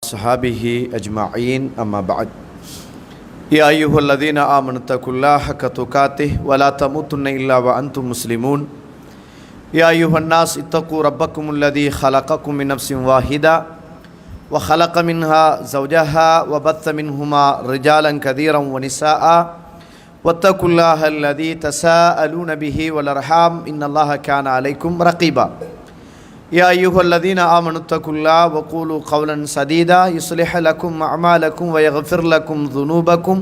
وأصحابه أجمعين أما بعد يا أيها الذين آمنوا اتقوا الله حق تقاته ولا تموتن إلا وأنتم مسلمون يا أيها الناس اتقوا ربكم الذي خلقكم من نفس واحدة وخلق منها زوجها وبث منهما رجالا كثيرا ونساء واتقوا الله الذي تساءلون به والأرحام إن الله كان عليكم رقيبا يا أيها الذين آمنوا اتقوا الله وقولوا قولا سديدا يصلح لكم أعمالكم ويغفر لكم ذنوبكم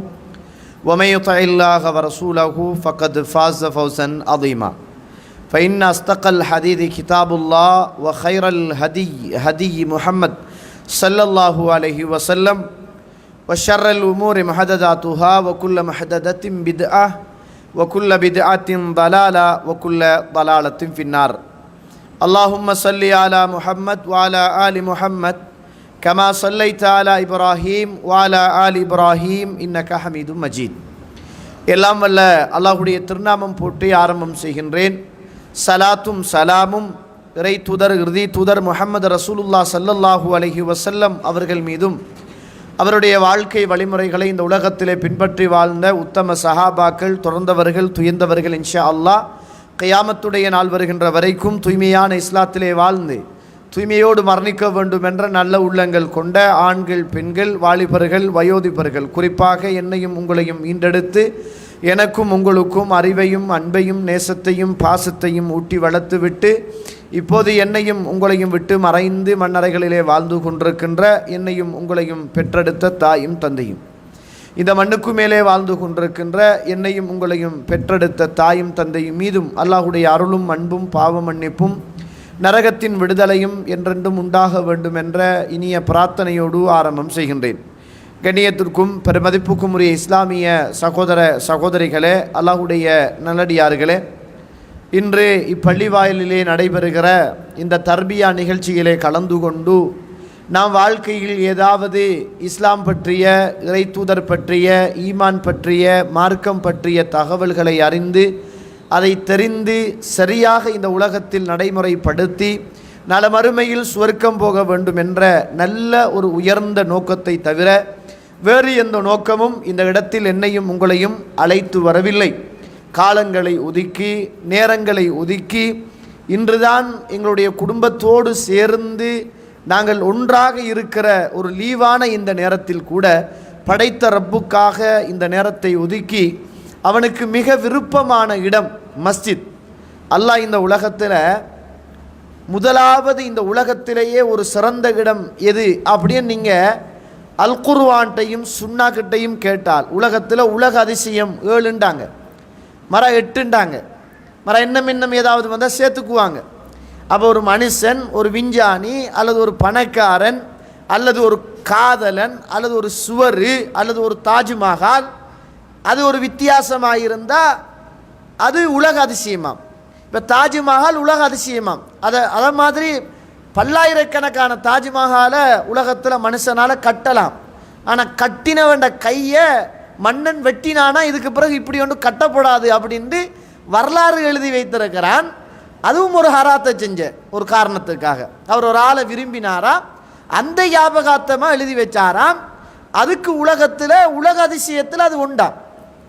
ومن يطع الله ورسوله فقد فاز فوزا عظيما فإن أصدق الحديث كتاب الله وخير الهدي هدي محمد صلى الله عليه وسلم وشر الأمور محدثاتها وكل محدثة بدعة وكل بدعة ضلالة وكل ضلالة في النار اللهم صل على محمد وعلى آل محمد كما صليت على إبراهيم وعلى آل إبراهيم إنك حميد مجيد எல்லாம் வல்ல அல்லாஹ்வுடைய திருநாமம் போற்றி ஆரம்பம் செய்கின்றேன். சலாத்தும் சலாமும் இறை தூதர் இறுதி தூதர் முஹம்மது ரசூலுல்லாஹ் ஸல்லல்லாஹு அலைஹி வஸல்லம் அவர்கள் மீதும் அவருடைய வாழ்க்கை வழிமுறைகளை இந்த உலகத்திலே பின்பற்றி வாழ்ந்த உத்தம சஹாபாக்கள் தொடர்ந்தவர்கள் துயர்ந்தவர்கள் இன்ஷா அல்லாஹ் கியாமத்துடைய நாள் வருகின்ற வரைக்கும் தூய்மையான இஸ்லாத்திலே வாழ்ந்து தூய்மையோடு மரணிக்க வேண்டும் என்ற நல்ல உள்ளங்கள் கொண்ட ஆண்கள் பெண்கள் வாலிபர்கள் வயோதிபர்கள் குறிப்பாக என்னையும் உங்களையும் ஈண்டெடுத்து எனக்கும் உங்களுக்கும் அறிவையும் அன்பையும் நேசத்தையும் பாசத்தையும் ஊட்டி வளர்த்து விட்டு இப்போது என்னையும் உங்களையும் விட்டு மறைந்து மண்ணறைகளிலே வாழ்ந்து கொண்டிருக்கின்ற என்னையும் உங்களையும் பெற்றெடுத்த தாயும் தந்தையும் இந்த மண்ணுக்கு மேலே வாழ்ந்து கொண்டிருக்கின்ற என்னையும் உங்களையும் பெற்றெடுத்த தாயும் தந்தையும் மீதும் அல்லாஹ்வுடைய அருளும் அன்பும் பாவ மன்னிப்பும் நரகத்தின் விடுதலையும் என்றென்றும் உண்டாக வேண்டும் என்ற இனிய பிரார்த்தனையோடு ஆரம்பம் செய்கின்றேன். கண்ணியத்திற்கும் பெருமதிப்புக்கும் உரிய இஸ்லாமிய சகோதர சகோதரிகளே, அல்லாஹ்வுடைய நல்லடியார்களே, இன்று இப்பள்ளி வாயிலிலே நடைபெறுகிற இந்த தர்பியா நிகழ்ச்சியிலே கலந்து கொண்டு நாம் வாழ்க்கையில் ஏதாவது இஸ்லாம் பற்றிய இறை தூதர் பற்றிய ஈமான் பற்றிய மார்க்கம் பற்றிய தகவல்களை அறிந்து அதை தெரிந்து சரியாக இந்த உலகத்தில் நடைமுறைப்படுத்தி நலமறுமையில் சுவர்க்கம் போக வேண்டும் என்ற நல்ல ஒரு உயர்ந்த நோக்கத்தை தவிர வேறு எந்த நோக்கமும் இந்த இடத்தில் என்னையும் உங்களையும் அழைத்து வரவில்லை. காலங்களை ஒதுக்கி நேரங்களை ஒதுக்கி இன்றுதான் எங்களுடைய குடும்பத்தோடு சேர்ந்து நாங்கள் ஒன்றாக இருக்கிற ஒரு லீவான இந்த நேரத்தில் கூட படைத்த ரப்புக்காக இந்த நேரத்தை ஒதுக்கி அவனுக்கு மிக விருப்பமான இடம் மஸ்ஜித். அல்லாஹ் இந்த உலகத்தில் முதலாவது இந்த உலகத்திலேயே ஒரு சிறந்த இடம் எது அப்படின்னு நீங்கள் அல் குர்ஆன்டையும் சுன்னாக்கிட்டையும் கேட்டால் உலகத்தில் உலக அதிசயம் 7ண்டாங்க, மர 8ண்டாங்க, மர இன்னும் ஏதாவது வந்தால் சேர்த்துக்குவாங்க. அப்போ ஒரு மனுஷன், ஒரு விஞ்ஞானி அல்லது ஒரு பணக்காரன் அல்லது ஒரு காதலன் அல்லது ஒரு சுவர் அல்லது ஒரு தாஜ்மஹால் அது ஒரு வித்தியாசமாக இருந்தால் அது உலக அதிசயமாம். இப்போ தாஜ்மஹால் உலக அதிசயமாம். அதை மாதிரி பல்லாயிரக்கணக்கான தாஜ்மஹாலை உலகத்தில் மனுஷனால் கட்டலாம். ஆனால் கட்டினவண்ட கையை மன்னன் வெட்டினானா இதுக்கு பிறகு இப்படி ஒன்று கட்டப்படாது அப்படின்ட்டு வரலாறு எழுதி வைத்திருக்கிறான். அதுவும் ஒரு ஹராத்தை செஞ்ச ஒரு காரணத்துக்காக அவர் ஒரு ஆளை விரும்பினாராம், அந்த ஞாபகார்த்தமாக எழுதி வச்சாராம். அதுக்கு உலகத்தில் உலக அதிசயத்தில் அது உண்டாம்.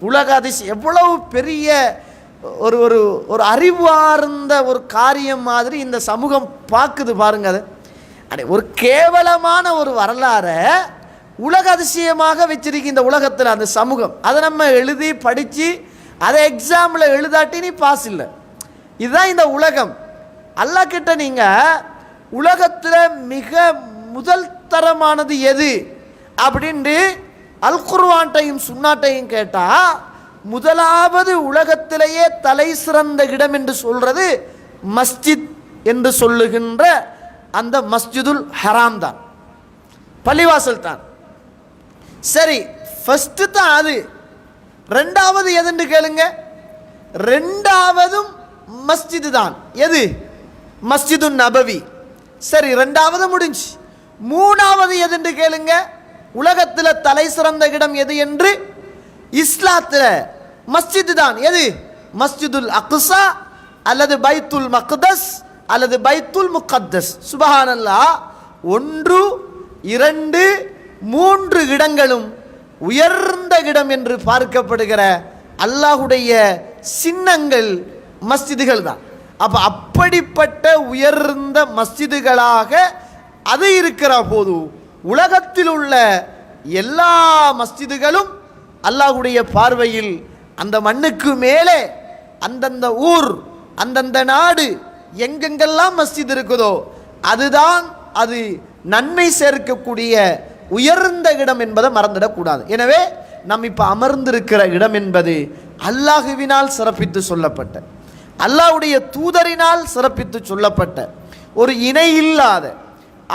உலக அதிசயம் எவ்வளவு பெரிய ஒரு ஒரு ஒரு அறிவார்ந்த ஒரு காரியம் மாதிரி இந்த சமூகம் பார்க்குது பாருங்க. அது ஒரு கேவலமான ஒரு வரலாறை உலக அதிசயமாக வச்சிருக்கு இந்த உலகத்தில் அந்த சமூகம். அதை நம்ம எழுதி படித்து அதை எக்ஸாமில் எழுதாட்டி நீ பாஸ் இல்லை. இதுதான் இந்த உலகம். அல்லாஹ் கிட்ட நீங்கள் உலகத்தில் மிக முதல் தரமானது எது அப்படின்ட்டு அல் குர்ஆன்டையும் சுன்னாட்டையும் கேட்டால் முதலாவது உலகத்திலேயே தலை சிறந்த இடம் என்று சொல்கிறது மஸ்ஜித் என்று சொல்லுகின்ற அந்த மஸ்ஜிதுல் ஹராம் தான், பள்ளிவாசல் தான். சரி, ஃபஸ்ட்டு தான் அது. ரெண்டாவது எதுன்னு கேளுங்க. ரெண்டாவதும் மஸ்ஜிது தான். எது? மஸ்ஜிது நபவி. சரி, ரெண்டாவது முடிஞ்சு. மூணாவது எதுன்னு கேளுங்க. உலகத்தில் தலை சிறந்த இடம் எது என்று இஸ்லாத்தில் மஸ்ஜிது தான். எது? மஸ்ஜிதுல் அக்ஸா அல்லது பைத்துல் மக்தஸ் அல்லது பைத்துல் முகத்தஸ். சுபஹானல்லாஹ். ஒன்று 2, 3 இடங்களும் உயர்ந்த இடம் என்று பார்க்கப்படுகிற அல்லாஹுடைய சின்னங்கள் மஸ்ஜிதுகள் தான். அப்போ அப்படிப்பட்ட உயர்ந்த மஸ்ஜிதுகளாக அது இருக்கிற போது உலகத்தில் உள்ள எல்லா மஸ்ஜிதுகளும் அல்லாஹுடைய பார்வையில் அந்த மண்ணுக்கு மேலே அந்தந்த ஊர் அந்தந்த நாடு எங்கெங்கெல்லாம் மஸ்ஜித் இருக்குதோ அதுதான் அது நன்மை சேர்க்கக்கூடிய உயர்ந்த இடம் என்பதை மறந்துடக்கூடாது. எனவே நாம் இப்போ அமர்ந்திருக்கிற இடம் என்பது அல்லாஹுவினால் சிறப்பித்து சொல்லப்பட்ட, அல்லாஹ்வுடைய தூதரினால் சிறப்பித்து சொல்லப்பட்ட, ஒரு இணை இல்லாத,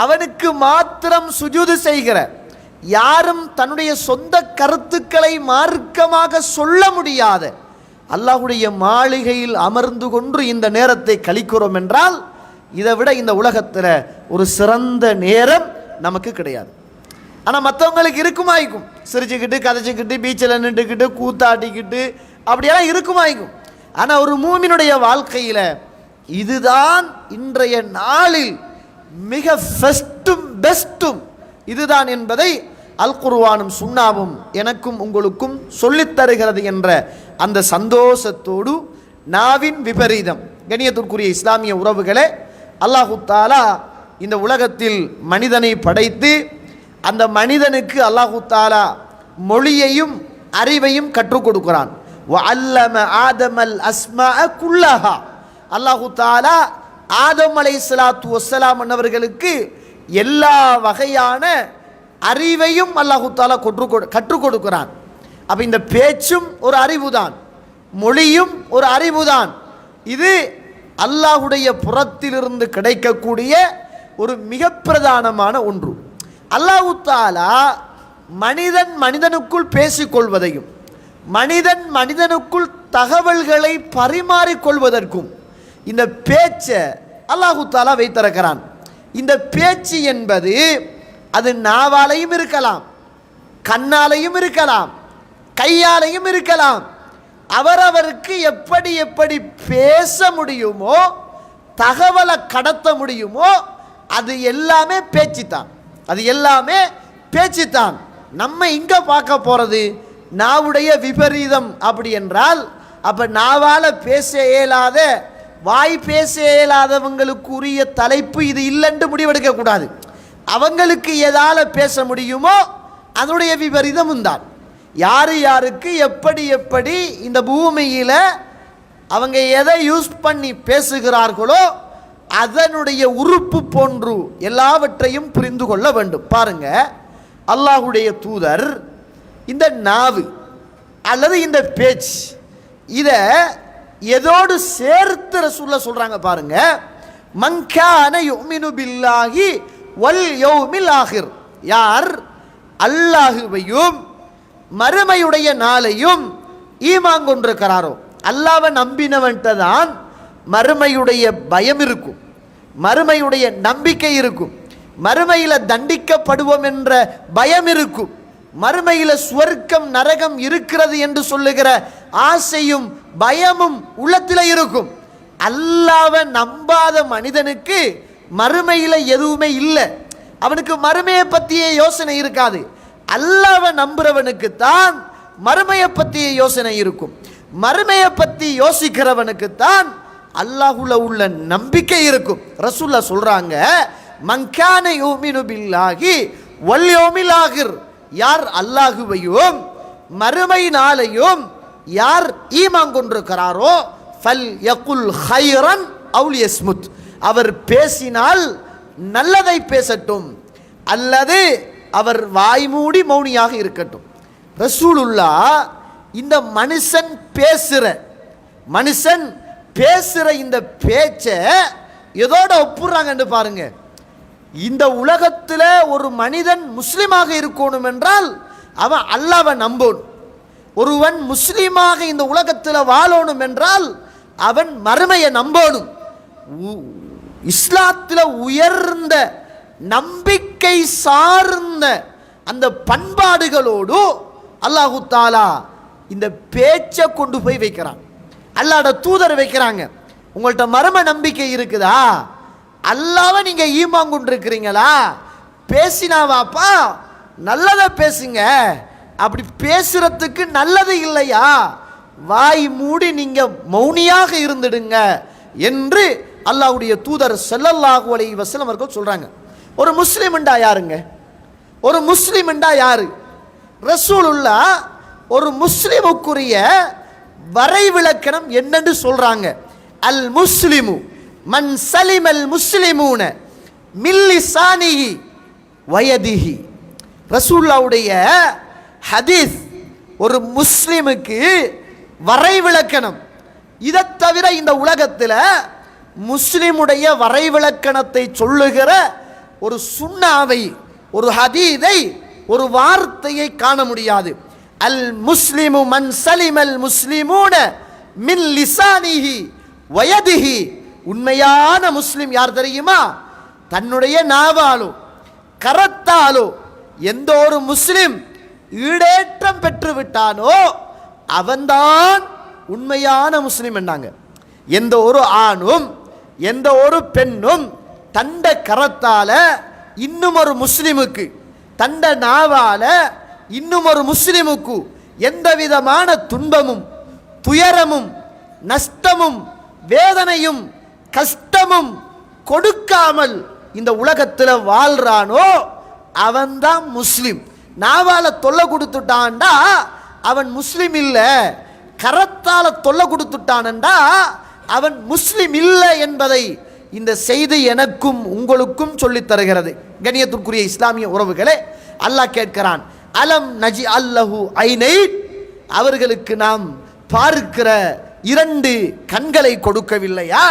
அவனுக்கு மாத்திரம் சுஜூது செய்கிற, யாரும் தன்னுடைய சொந்த கருத்துக்களை மார்க்கமாக சொல்ல முடியாத அல்லாஹ்வுடைய மாளிகையில் அமர்ந்து கொண்டு இந்த நேரத்தை கழிக்கிறோம் என்றால் இதை விட இந்த உலகத்தில் ஒரு சிறந்த நேரம் நமக்கு கிடையாது. ஆனால் மற்றவங்களுக்கு இருக்குமாய்க்கும், சிரிச்சுக்கிட்டு கதைச்சிக்கிட்டு பீச்சில் நின்றுக்கிட்டு கூத்தாட்டிக்கிட்டு அப்படியெல்லாம் இருக்குமாய்க்கும். ஆனால் ஒரு மூமினுடைய வாழ்க்கையில் இதுதான் இன்றைய நாளில் மிக ஃபஸ்ட்டும் பெஸ்ட்டும் இதுதான் என்பதை அல் குர்ஆனும் சுன்னாவும் எனக்கும் உங்களுக்கும் சொல்லித் தருகிறது என்ற அந்த சந்தோஷத்தோடு நாவின் விபரீதம். கண்ணியத்திற்குரிய இஸ்லாமிய உறவுகளே, அல்லாஹு தாலா இந்த உலகத்தில் மனிதனை படைத்து அந்த மனிதனுக்கு அல்லாஹு தாலா மொழியையும் அறிவையும் கற்றுக் கொடுக்கிறான். வஅல்லம ஆதமல் அஸ்மாஅ குல்லஹா. அல்லாஹு தாலா ஆதம் அலைஹிஸ்ஸலாத்து வஸ்ஸலாம் அவர்களுக்கு எல்லா வகையான அறிவையும் அல்லாஹு தாலா கற்றுக் கொடுக்கிறான். அப்போ இந்த பேச்சும் ஒரு அறிவுதான், மொழியும் ஒரு அறிவுதான். இது அல்லாஹுடைய புறத்திலிருந்து கிடைக்கக்கூடிய ஒரு மிக பிரதானமான ஒன்று. அல்லாஹு தாலா மனிதன் மனிதனுக்குள் பேசிக்கொள்வதையும் மனிதன் மனிதனுக்குள் தகவல்களை பரிமாறிக்கொள்வதற்கும் இந்த பேச்சை அல்லாஹு தாலா வைத்திருக்கிறான். இந்த பேச்சு என்பது அது நாவாலையும் இருக்கலாம், கண்ணாலையும் இருக்கலாம், கையாலையும் இருக்கலாம். அவரவருக்கு எப்படி எப்படி பேச முடியுமோ, தகவலை கடத்த முடியுமோ, அது எல்லாமே பேச்சுத்தான். அது எல்லாமே பேச்சுத்தான். நம்ம இங்கே பார்க்க போகிறது நாவுடைய விபரீதம். அப்படி என்றால் அப்போ நாவால் பேச இயலாத, வாய் பேச இயலாதவங்களுக்கு உரிய தலைப்பு இது இல்லைன்னு முடிவெடுக்கக்கூடாது. அவங்களுக்கு எதால பேச முடியுமோ அதனுடைய விபரீதமும் தான். யார் யாருக்கு எப்படி எப்படி இந்த பூமியில் அவங்க எதை யூஸ் பண்ணி பேசுகிறார்களோ அதனுடைய உறுப்பு போன்று எல்லாவற்றையும் புரிந்து கொள்ள வேண்டும். பாருங்க, அல்லாஹுடைய தூதர் இந்த நாவு அல்லது இந்த பேச்சு இதை எதோடு சேர்த்து ரசூலுல்லாஹ் சொல்றாங்க. பாருங்க, மன்கான யுமினு பில்லாஹி வல் யௌமில் ஆகிர். யார் அல்லாஹுவையும் மறுமையுடைய நாளையும் ஈமான் கொண்டிருக்கிறாரோ, அல்லாஹ்வை நம்பினவன்ட்ட தான் மறுமையுடைய பயம் இருக்கும், மறுமையுடைய நம்பிக்கை இருக்கும், மறுமையில் தண்டிக்கப்படுவோம் என்ற பயம் இருக்கும், மறுமையில் சுவர்க்கம் நரகம் இருக்கிறது என்று சொல்லுகிற ஆசையும் பயமும் உள்ளத்தில் இருக்கும். அல்லாஹ்வை நம்பாத மனிதனுக்கு மறுமையில் எதுவுமே இல்லை, அவனுக்கு மறுமையை பற்றிய யோசனை இருக்காது. அல்லாஹ்வை நம்புறவனுக்கு தான் மறுமையை பற்றிய யோசனை இருக்கும். மறுமையை பற்றி யோசிக்கிறவனுக்கு தான் அல்லாஹ்வுல உள்ள நம்பிக்கை இருக்கும். ரசூலுல்லாஹ் சொல்றாங்க, மன்கான யுமினு பில்லாஹி வல் யௌமில் ஆகிர். யார் அல்லாஹுவையும் மறுமை நாளையும் யார் ஈமான் கொண்டிருக்கிறாரோ ஃபல் யகுல் ஹைரன் அவு யஸ்முத். அவர் பேசினால் நல்லதை பேசட்டும் அல்லது அவர் வாய்மூடி மௌனியாக இருக்கட்டும். ரசூலுல்லாஹ் இந்த மனுஷன் பேசுற இந்த பேச்சை எதோட ஒப்புறாங்கன்னு பாருங்க. இந்த உலகத்தில் ஒரு மனிதன் முஸ்லிமாக இருக்கணும் என்றால் அவன் அல்லாஹ்வை நம்பணும். ஒருவன் முஸ்லிமாக இந்த உலகத்தில் வாழணும் என்றால் அவன் மறுமையை நம்பணும். இஸ்லாத்தில் உயர்ந்த நம்பிக்கை சார்ந்த அந்த பண்பாடுகளோடு அல்லாஹு தாலா இந்த பேச்சை கொண்டு போய் வைக்கிறான். அல்லாஹ்வோட தூதர் வைக்கிறாங்க. உங்கள்கிட்ட மர்ம நம்பிக்கை இருக்குதா? அல்லாஹ்வை நீங்க ஈமான் கொண்டிருக்கிறீங்களா? பேசினாவாப்பா, நல்லதை பேசுங்க. அப்படி பேசுறதுக்கு நல்லது இல்லையா, வாய் மூடி நீங்க மௌனியாக இருந்துடுங்க என்று அல்லாஹ்வுடைய தூதர் ஸல்லல்லாஹு அலைஹி வஸல்லம் அவர்கள் சொல்றாங்க. ஒரு முஸ்லிம்ண்டா யாருங்க? ஒரு முஸ்லிம்ண்டா யாரு? ரசூலுல்லாஹ் ஒரு முஸ்லிமுக்குரிய வரைவிலக்கணம் என்னன்னு சொல்றாங்க. அல் முஸ்லிமு மன் சலிமல் முஸ்லிமூன மின் லிசானிஹி வயதிஹி. ரசூலுல்லாஹ்வுடைய ஹதீஸ் ஒரு முஸ்லிமுக்கு வரைவிலக்கணம். இதை தவிர இந்த உலகத்தில் முஸ்லிமுடைய வரைவிலக்கணத்தை சொல்லுகிற ஒரு சுன்னாவை, ஒரு ஹதீதை, ஒரு வார்த்தையை காண முடியாது. அல் முஸ்லிமு மன் சலிமல் முஸ்லிமூன மின் லிசானிஹி வயதிஹி. உண்மையான முஸ்லிம் யார் தெரியுமா? தன்னுடைய நாவாலோ கரத்தாலோ எந்த ஒரு முஸ்லிம் ஈடேற்றம் பெற்று விட்டானோ அவன்தான் உண்மையான முஸ்லிம் என்றாங்க. எந்த ஒரு ஆணும் எந்த ஒரு பெண்ணும் தண்ட கரத்தால இன்னும் ஒரு முஸ்லிமுக்கு, தண்ட நாவால இன்னும் ஒரு முஸ்லிமுக்கு எந்த விதமான துன்பமும் துயரமும் நஷ்டமும் வேதனையும் கஷ்டமும் கொடுக்காமல் இந்த உலகத்தில் வாழ்றானோ அவன்தான் முஸ்லிம். நாவால தொல்லை கொடுத்துட்டான்டா அவன் முஸ்லிம் இல்லை, கரத்தால தொல்லை கொடுத்துட்டான்டா அவன் முஸ்லிம் இல்லை என்பதை இந்த செய்தி எனக்கும் உங்களுக்கும் சொல்லித் தருகிறது. கண்ணியத்திற்குரிய இஸ்லாமிய உறவுகளே, அல்லாஹ் கேட்கிறான், அலம் நஜி அல்லஹு ஐனை, அவர்களுக்கு நாம் பார்க்கிற 2 கண்களை கொடுக்கவில்லையா?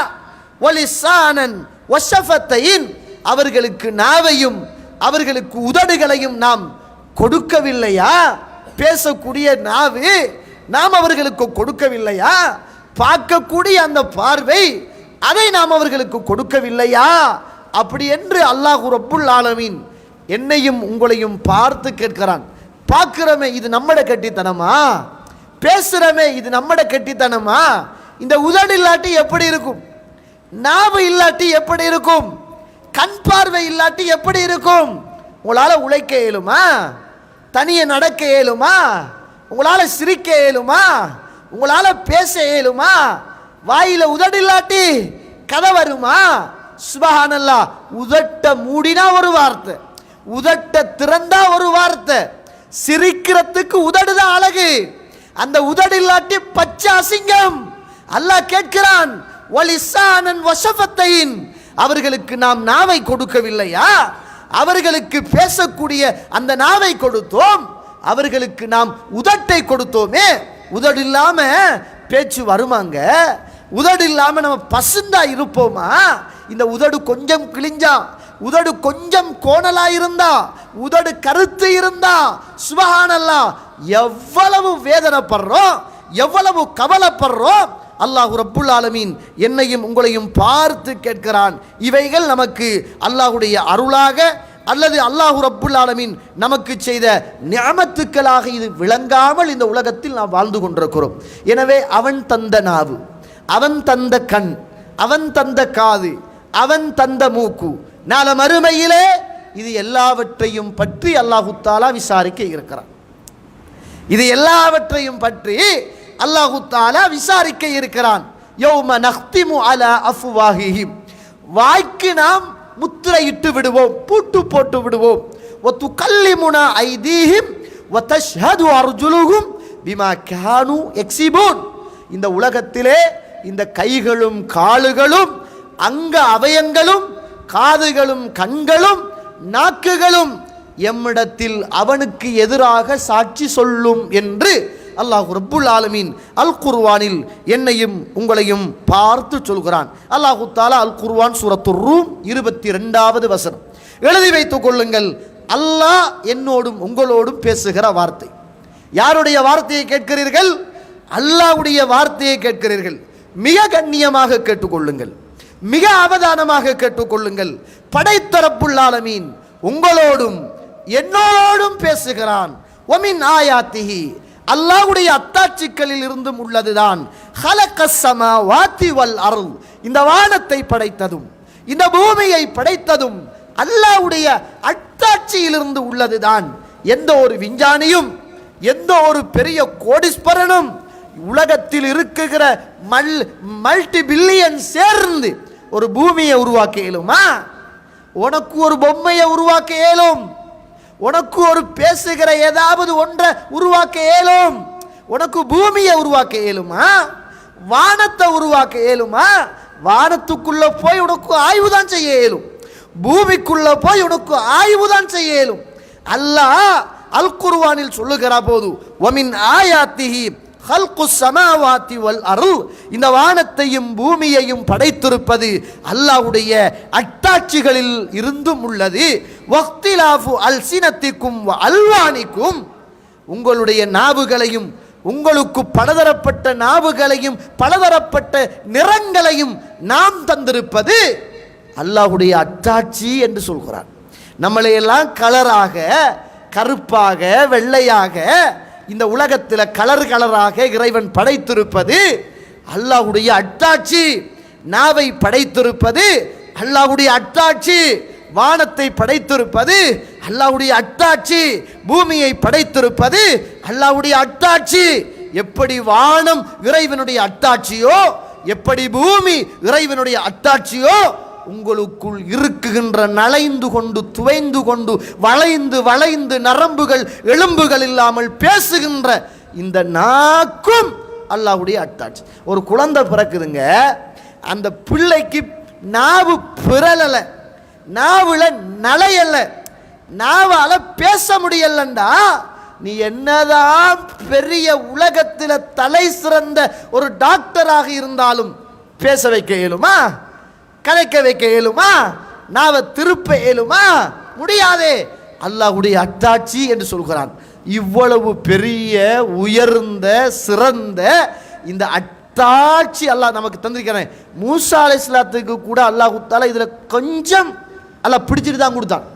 வலிசானன் வஷஃபத்தைன், அவர்களுக்கு நாவையும் அவர்களுக்கு உதடுகளையும் நாம் கொடுக்கவில்லையா? பேசக்கூடிய நாவு நாம் அவர்களுக்கு கொடுக்கவில்லையா? பார்க்கக்கூடிய அந்த பார்வை அதை நாம் அவர்களுக்கு கொடுக்கவில்லையா? அப்படி என்று அல்லாஹ் ரப்புல் ஆலமீன் என்னையும் உங்களையும் பார்த்து கேட்கிறான். பார்க்கிறமே இது நம்மட கட்டித்தனமா? பேசுறமே இது நம்மட கட்டித்தனமா? இந்த உதடு இல்லாட்டி எப்படி இருக்கும்? நாவு இல்லாட்டி எப்படி இருக்கும்? கண் பார்வை இல்லாட்டி எப்படி இருக்கும்? உங்களால் உழைக்க இயலுமா? தனியே நடக்க இயலுமா? உங்களால் சிரிக்க இயலுமா? உங்களால் பேச இயலுமா? வாயில உதடு இல்லாட்டி கதை வருமா? சுப்ஹானல்லாஹ். உதட்ட மூடினா ஒரு வார்த்தை, உதட்ட திறந்தா ஒரு வார்த்தை. சிரிக்கிறதுக்கு உதடு தான் அழகு, அந்த உதடு இல்லாட்டி பச்சை அசிங்கம். அல்லாஹ் கேட்கிறான், வலிசானன் வஷஃபத்தைன், அவர்களுக்கு நாம் நாவை கொடுக்கவில்லையா? அவர்களுக்கு பேசக்கூடிய அந்த நாவை கொடுத்தோம், அவர்களுக்கு நாம் உதட்டை கொடுத்தோமே. உதடு இல்லாம பேச்சு வருமாங்க? உதடு இல்லாம நம்ம பசுந்தா இருப்போமா? இந்த உதடு கொஞ்சம் கிழிஞ்சா, உதடு கொஞ்சம் கோணலா இருந்தா, உதடு கருத்து இருந்தா, சுப்ஹானல்லாஹ், எவ்வளவு வேதனைப்படுறோம், எவ்வளவு கவலைப்படுறோம். அல்லாஹ் ரப்புல் ஆலமீன் என்னையும் உங்களையும் பார்த்து கேட்கிறான். இவைகள் நமக்கு அல்லாஹ்வுடைய அருளாக அல்லது அல்லாஹ் ரப்புல் ஆலமீன் நமக்கு செய்த நிஅமத்துக்களாக இது விளங்காமல் இந்த உலகத்தில் நாம் வாழ்ந்து கொண்டிருக்கிறோம். எனவே அவன் தந்த நாவு, அவன் தந்த கண், அவன் தந்த காது, அவன் தந்த மூக்கு, நாள மறுமையிலே இது எல்லாவற்றையும் பற்றி அல்லாஹு தஆலா விசாரிக்க இருக்கிறான். இது எல்லாவற்றையும் பற்றி அல்லாஹு தஆலா விசாரிக்க இருக்கிறான். யௌம நக்திமு அலா அஃப்வாஹிஹிம், வாய்க்கு நாம் முத்திரையிட்டு விடுவோம், பூட்டு போட்டு விடுவோம். வதுகல்லிமுனா ஐதீஹிம் வதஷ்ஹது அர்ஜுலுஹும் பிமா கானூ யக்ஸிபூன். இந்த உலகத்திலே இந்த கைகளும் காலுகளும் அங்க அவயங்களும் காதுகளும் கண்களும் நாக்குகளும் எம்மிடத்தில் அவனுக்கு எதிராக சாட்சி சொல்லும் என்று அல்லாஹ் ரப்புல் ஆலமீன் அல் குர்ஆனில் என்னையும் உங்களையும் பார்த்து சொல்கிறான். அல்லாஹு தஆலா அல் குர்ஆன் சூரத்துர் ரூம் 22வது வசனம். எழுதி வைத்துக் கொள்ளுங்கள், அல்லாஹ் என்னோடும் உங்களோடும் பேசுகிற வார்த்தை. யாருடைய வார்த்தையை கேட்கிறீர்கள்? அல்லாஹ்வுடைய வார்த்தையை கேட்கிறீர்கள். மிக கண்ணியமாக கேட்டுக்கொள்ளுங்கள், மிக அவதானமாக கேட்டுக்கொள்ளுங்கள். படைத்த ரப்புல் ஆலமீன் உங்களோடும் என்னோடும் பேசுகிறான். வமின் ஆயாத்திஹி, அல்லாஹ்வுடைய அத்தாட்சிகளில் இருந்தும் உள்ளதுதான் ஹலகஸ் ஸமாவாத்தி வல் அர்த், இந்த வானத்தை படைத்ததும் இந்த பூமியை படைத்ததும் அல்லாஹ்வுடைய அற்ப அத்தாட்சியிலிருந்து உள்ளதுதான். எந்த ஒரு விஞ்ஞானியும் எந்த ஒரு பெரிய கோடீஸ்வரனும் உலகத்தில் இருக்குகிற மல்டி பில்லியன் சேர்ந்து ஒரு பூமியை உருவாக்க இயலுமா? உனக்கு ஒரு பொம்மையை உருவாக்க இயலும், உனக்கு ஒரு பேசுகிற ஏதாவது ஒன்றை உருவாக்க இயலும். உனக்கு பூமியை உருவாக்க இயலுமா? வானத்தை உருவாக்க இயலுமா? வானத்துக்குள்ள போய் உனக்கு ஆய்வு தான் செய்ய இயலும், பூமிக்குள்ள போய் உனக்கு ஆய்வு தான் செய்ய இயலும். அல்லாஹ் அல் குர்ஆனில் சொல்லுகிற போது வமின் ஆயாத்திஹி ஹல்குஸ் ஸமாவாதி வல் அர்ள், இந்த வானத்தையும் பூமியையும் படைத்திருப்பது அல்லாஹ்வுடைய அத்தாட்சிகளில் இருந்தும் உள்ளது. வக்திலாஃபு அல்சினத்திக்கும் வ அல்வானிக்கும், உங்களுடைய நாவுகளையும் உங்களுக்கு பலதரப்பட்ட நாவுகளையும் பலதரப்பட்ட நிறங்களையும் நாம் தந்திருப்பது அல்லாஹ்வுடைய அத்தாட்சி என்று சொல்கிறார். நம்மளையெல்லாம் கலராக, கருப்பாக, வெள்ளையாக, இந்த உலகத்தில் கலர் கலராக இறைவன் படைத்திருப்பது அல்லாஹ்வுடைய அத்தாட்சி. நாவை படைத்திருப்பது அல்லாஹ்வுடைய அத்தாட்சி. வானத்தை படைத்திருப்பது அல்லாஹ்வுடைய அத்தாட்சி. பூமியை படைத்திருப்பது அல்லாஹ்வுடைய அத்தாட்சி. எப்படி வானம் இறைவனுடைய அத்தாட்சியோ, எப்படி பூமி இறைவனுடைய அத்தாட்சியோ, உங்களுக்குள் இருக்குகின்ற நலைந்து கொண்டு துவைந்து கொண்டு வளைந்து வளைந்து நரம்புகள் எலும்புகள் இல்லாமல் பேசுகின்ற இந்த நாக்கும் அல்லாஹ்வுடைய அத்தாட்சி. ஒரு குழந்தை பிறக்குதுங்க, அந்த பிள்ளைக்கு நாவு பிறலல, நாவுல நலையல்ல, நாவால பேச முடியலண்டா நீ என்னதான் பெரிய உலகத்தில் தலை சிறந்த ஒரு டாக்டராக இருந்தாலும் பேச வைக்க இயலுமா? கதைக்க வைக்க இயலுமா? நாவை திருப்ப இயலுமா? முடியாதே. அல்லாஹ்வுடைய அத்தாட்சி என்று சொல்கிறான். இவ்வளவு பெரிய உயர்ந்த சிறந்த இந்த அத்தாட்சி அல்லாஹ் நமக்கு தந்திருக்கிறேன். மூசா அலைஹிஸ்ஸலாத்துக்கு கூட அல்லாஹ் தஆலா இதுல கொஞ்சம் அல்லாஹ் பிடிச்சிட்டு தான் கொடுத்தான்.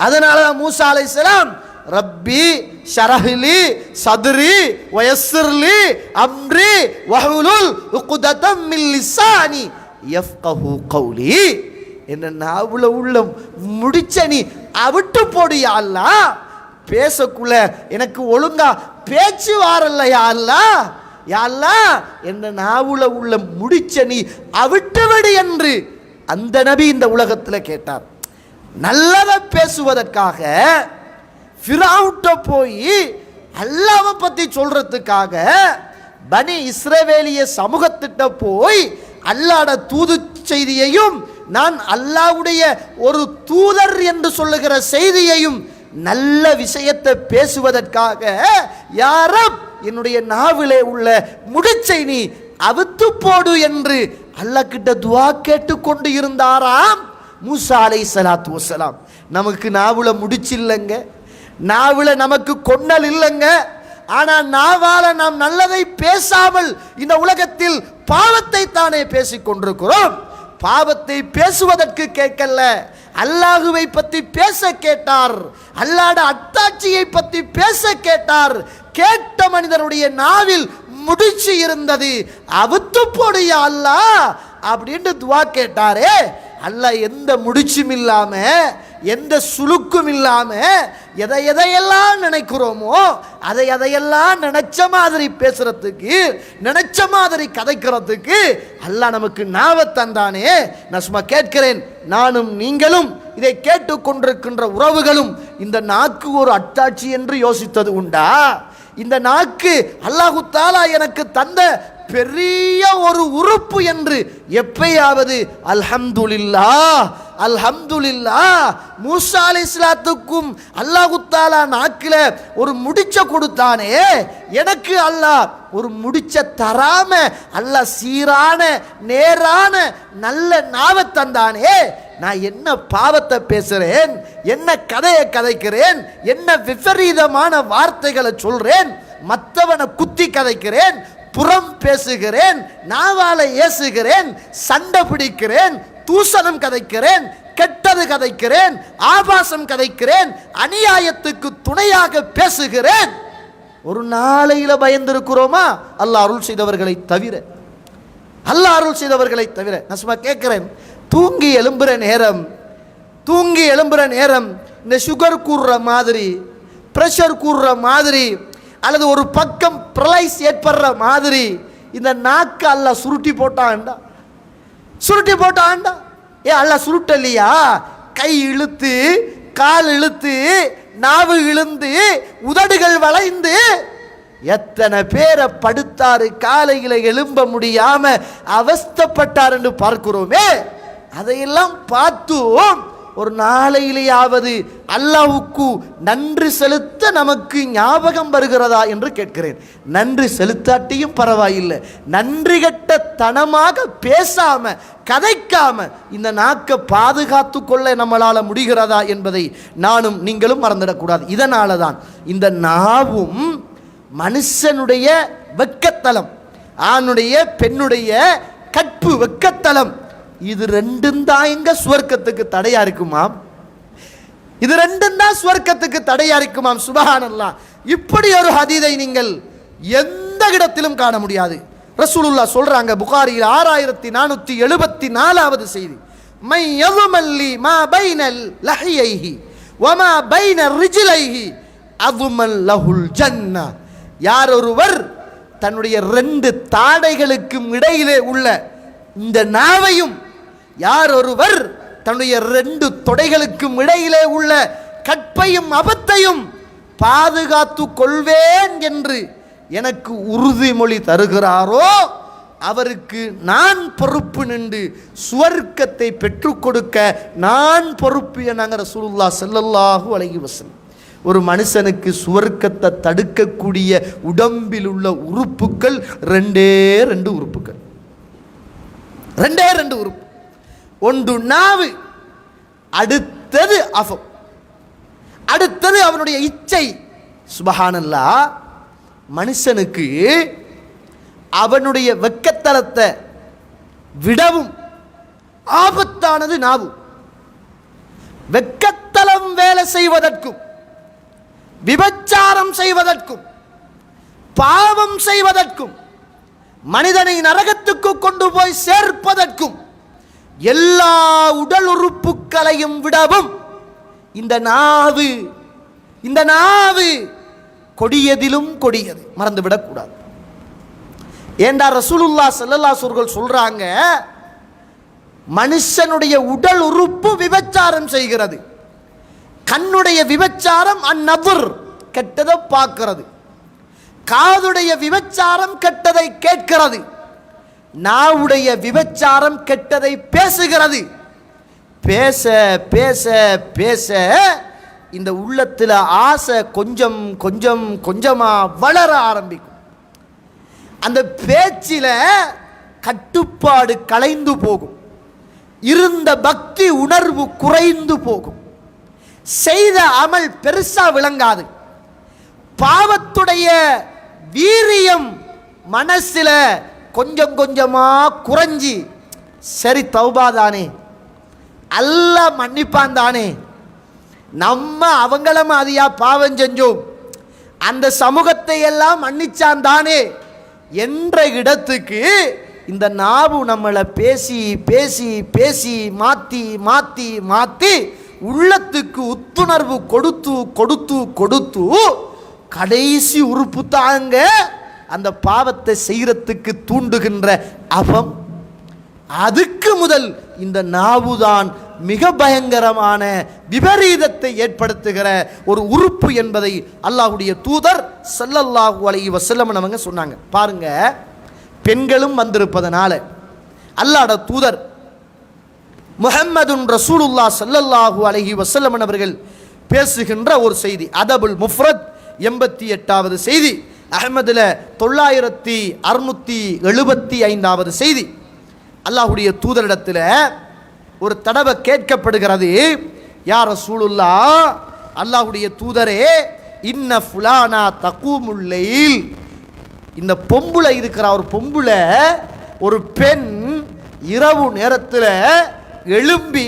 அதனால தான் மூசா அலைஹிஸ்ஸலாம் ரப்பி ஷரஹ்லி சத்ரி வயஸ்ஸிர்லி அம்ரி வஹுலுல் உக்ததம் மின் லிசானி யஃப்கஹு கௌலி, என்ன நாவுல உள்ள முடிச்ச நீ அவிட்டு போடு யா அல்லாஹ். பேசக்குள்ள எனக்கு ஒழுங்கா பேச்சு வாரல்ல யா அல்லாஹ். யா அல்லாஹ், என்ன நாவுல உள்ள முடிச்ச நீ அவிட்டு விடு என்று அந்த நபி இந்த உலகத்தில் கேட்டார். நல்லதை பேசுவதற்காக ஃபிரௌன்ட்ட போய் அல்லாஹ்வை பத்தி சொல்றதுக்காக பனி இஸ்ரவேலிய சமூகத்திட்ட போய் அல்லாஹ்வுடைய தூது செய்தியையும் நான் அல்லாஹ்வுடைய ஒரு தூதர் என்று சொல்லுகிற செய்தியையும் நல்ல விஷயத்தை பேசுவதற்காக யா ரப், என்னுடைய நாவிலே உள்ள முடிச்சை நீ அவித்து போடு என்று அல்லாஹ் கிட்ட துஆ கேட்டுக்கொண்டு இருந்தாராம் மூசா அலைஹிஸ்ஸலாத்து வஸ்ஸலாம். நமக்கு நாவுல முடிச்சு இல்லைங்க, நாவுல நமக்கு கொன்னல் இல்லைங்க. ஆனா நாவால நாம் நல்லதை பேசாமல் இந்த உலகத்தில் பாவத்தை தானே பேசிக் கொண்டிருக்கிறோம். பாவத்தை பேசுவதற்கு கேட்கல, அல்லாஹுவை பற்றி பேச கேட்டார், அல்லாஹ்வுடைய அத்தாட்சியை பற்றி பேச கேட்டார். கேட்ட மனிதனுடைய நாவில் முடிச்சு இருந்தது. அவுத்து போடு யா அல்லாஹ் அப்படின்னு துஆ கேட்டாரே, அல்லாஹ் எந்த முடிச்சும் இல்லாம எந்த சுளுக்கும் இல்லாம எதையெல்லாம் நினைக்கிறோமோ அதையெல்லாம் நினைச்ச மாதிரி பேசுறதுக்கு, நினைச்ச மாதிரி கதைக்கிறதுக்கு அல்லாஹ் நமக்கு நாவை தந்தானே. நான் சும்மா கேட்கிறேன், நானும் நீங்களும் இதை கேட்டுக்கொண்டிருக்கின்ற உறவுகளும் இந்த நாக்கு ஒரு அத்தாட்சி என்று யோசித்தது உண்டா? இந்த நாக்கு அல்லாஹு தஆலா எனக்கு தந்த பெரிய ஒரு உறுப்பு என்று எப்பயாவது அல்ஹம்துலில்லாஹ் அல்ஹம்துலில்லாஹ். மூசா அலைஹிஸ்ஸலாத்துக்கும் அல்லாஹு தஆலா நாக்கில ஒரு முடிச்ச கொடுத்தானே, எனக்கு அல்லாஹ் ஒரு முடிச்ச தராம அல்லாஹ் சீரான நேரான நல்ல நாவை தந்தானே. நான் என்ன பாவத்தை பேசுறேன், என்ன கதையை கதைக்கிறேன், என்ன விபரீதமான வார்த்தைகளை சொல்றேன், மற்றவனை குத்தி கதைக்கிறேன், புறம் பேசுகிறேன், நாவால ஏசுகிறேன், சண்டை பிடிக்கிறேன், தூசணம் கதைக்கிறேன், கெட்டது கதைக்கிறேன், ஆபாசம் கதைக்கிறேன், அநியாயத்துக்கு துணையாக பேசுகிறேன். ஒரு நாளையில பயந்திருக்கிறோமா? அல்லாஹ் அருள் செய்தவர்களை தவிர, அல்லாஹ் அருள் செய்தவர்களை தவிர. நான் சும்மா கேட்கிறேன், தூங்கி எழும்புற நேரம், தூங்கி எழும்புற நேரம் இந்த சுகர் கூறுற மாதிரி, பிரஷர் கூறுற மாதிரி, அல்லது ஒரு பக்கம் பிரலைஸ் ஏற்படுற மாதிரி இந்த நாக்கு அல்லாஹ் சுருட்டி போட்டான்டா, சுருட்டி போட்டான்டா. அல்லாஹ் சுருட்டலையா? கை இழுத்து, கால் இழுத்து, நாவு இழுந்து, உதடுகள் வளைந்து எத்தனை பேரை படுத்தாரு, காலையில எழும்ப முடியாம அவஸ்தப்பட்டார் என்று பார்க்கிறோமே. அதையெல்லாம் பார்த்தும் ஒரு நாளையிலேயாவது அல்லாஹ்வுக்கு நன்றி செலுத்த நமக்கு ஞாபகம் வருகிறதா என்று கேட்கிறேன். நன்றி செலுத்தாட்டியும் பரவாயில்லை, நன்றி கட்ட தனமாக பேசாம கதைக்காம இந்த நாக்கை பாதுகாத்து கொள்ள நம்மளால முடிகிறதா என்பதை நானும் நீங்களும் மறந்துடக்கூடாது. இதனால தான் இந்த நாவும் மனுஷனுடைய வெக்கத்தலம், ஆணுடைய பெண்ணுடைய கற்பு வெக்கத்தலம். இது ரெண்டும் தான் எங்க சுவர்க்கத்துக்கு தடையா இருக்குமாம். இது ரெண்டும் தான் சுவர்க்கத்துக்கு தடையா இருக்குமாம். சுபஹானல்லாஹ். இப்படி ஒரு ஹதீதை நீங்கள் எந்த இடத்திலும் காண முடியாது. ரசூலுல்லாஹ் சொல்றாங்க புகாரியில் 6474வது செய்தி, மை யதுமல்லி மா பைனல் லஹியைஹி வமா பைன ரிஜ்லைஹி அதுமல் லஹுல் ஜன்னா. யார் ஒருவர் தன்னுடைய 2 தாடைகளுக்கும் இடையிலே உள்ள இந்த நாவையும், யார் ஒருவர் தன்னுடைய 2 தொடைகளுக்கும் இடையிலே உள்ள கற்பையும் அபத்தையும் பாதுகாத்து கொள்வேன் என்று எனக்கு உறுதிமொழி தருகிறாரோ அவருக்கு நான் பொறுப்பு நின்று சுவர்க்கத்தை பெற்றுக் கொடுக்க நான் பொறுப்பு என ரசூலுல்லாஹ் ஸல்லல்லாஹு அலைஹி வஸல்லம். ஒரு மனுஷனுக்கு சுவர்க்கத்தை தடுக்கக்கூடிய உடம்பில் உள்ள உறுப்புகள் 2 உறுப்புகள், 2 உறுப்பு. ஒன்று நாவு, அடுத்தது அஃபம், அடுத்தது அவனுடைய இச்சை. சுபஹானல்லாஹ். மனுஷனுக்கு அவனுடைய வெக்கத்தலத்தை விடவும் ஆபத்தானது நாவு. வெக்கத்தலம் வேலை செய்வதற்கும், விபச்சாரம் செய்வதற்கும், பாவம் செய்வதற்கும், மனிதனை நரகத்துக்கு கொண்டு போய் சேர்ப்பதற்கும் எல்லா உடல் உறுப்புகளையும் விடவும் இந்த நாவு கொடியதிலும் கொடியது. மறந்துவிடக்கூடாது. ஏண்டா ரசூலுல்லாஹ் ஸல்லல்லாஹு அலைஹி வஸல்லம் சொல்றாங்க, மனுஷனுடைய உடல் உறுப்பு விபச்சாரம் செய்கிறது. கண்ணுடைய விபச்சாரம் அந்நதுர், கெட்டதை பார்க்கிறது. காதுடைய விபச்சாரம் கெட்டதை கேட்கிறது. நாவுடைய விபச்சாரம் கெட்டதை பேசுகிறது. பேச பேச பேச இந்த உள்ளத்தில் ஆசை கொஞ்சம் கொஞ்சம் கொஞ்சமா வளர ஆரம்பிக்கும். அந்த பேச்சில கட்டுப்பாடு கலைந்து போகும். இருந்த பக்தி உணர்வு குறைந்து போகும். செய்த அமல் பெருசா விளங்காது. பாவத்துடைய வீரியம் மனசில கொஞ்சம் கொஞ்சமா குறைஞ்சி, சரி தௌபா தானே, அல்லாஹ் மன்னிப்பான் தானே, நம்ம அவங்கள மாதிரியா பாவம் செஞ்சோம், அந்த சமூகத்தை எல்லாம் மன்னிச்சான் தானே என்ற இடத்துக்கு இந்த நாவு நம்மளை பேசி பேசி பேசி மாத்தி மாத்தி மாத்தி உள்ளத்துக்கு உத்துணர்வு கொடுத்து கொடுத்து கொடுத்து கடைசி உறுப்பு தாங்க அந்த பாவத்தை செய்யறதுக்கு தூண்டுகின்ற அவம். அதுக்கு முதல் இந்த நாவுதான் மிக பயங்கரமான விபரீதத்தை ஏற்படுத்துகிற ஒரு உறுப்பு என்பதை அல்லாஹ்வுடைய தூதர் ஸல்லல்லாஹு அலைஹி வஸல்லம் அவங்க சொன்னாங்க. பாருங்க, பெண்களும் வந்திருப்பதனால அல்லாஹ்வுடைய தூதர் முஹம்மதுன் ரசூலுல்லாஹ் ஸல்லல்லாஹு அலைஹி வஸல்லம் அவர்கள் பேசுகின்ற ஒரு செய்தி, அதபுல் முஃப்ரத் 88வது செய்தி, அஹ்மதுல 9675வது செய்தி. அல்லாஹ்வுடைய தூதரிடத்தில் ஒரு தடவை கேட்கப்படுகிறது, யா ரசூலுல்லாஹ், அல்லாஹ்வுடைய தூதரே, இன்ன ஃபுலானா தகூமுல் லைல், இந்த பொம்புளை இருக்கிற ஒரு பொம்புளை, ஒரு பெண் இரவு நேரத்தில் எழும்பி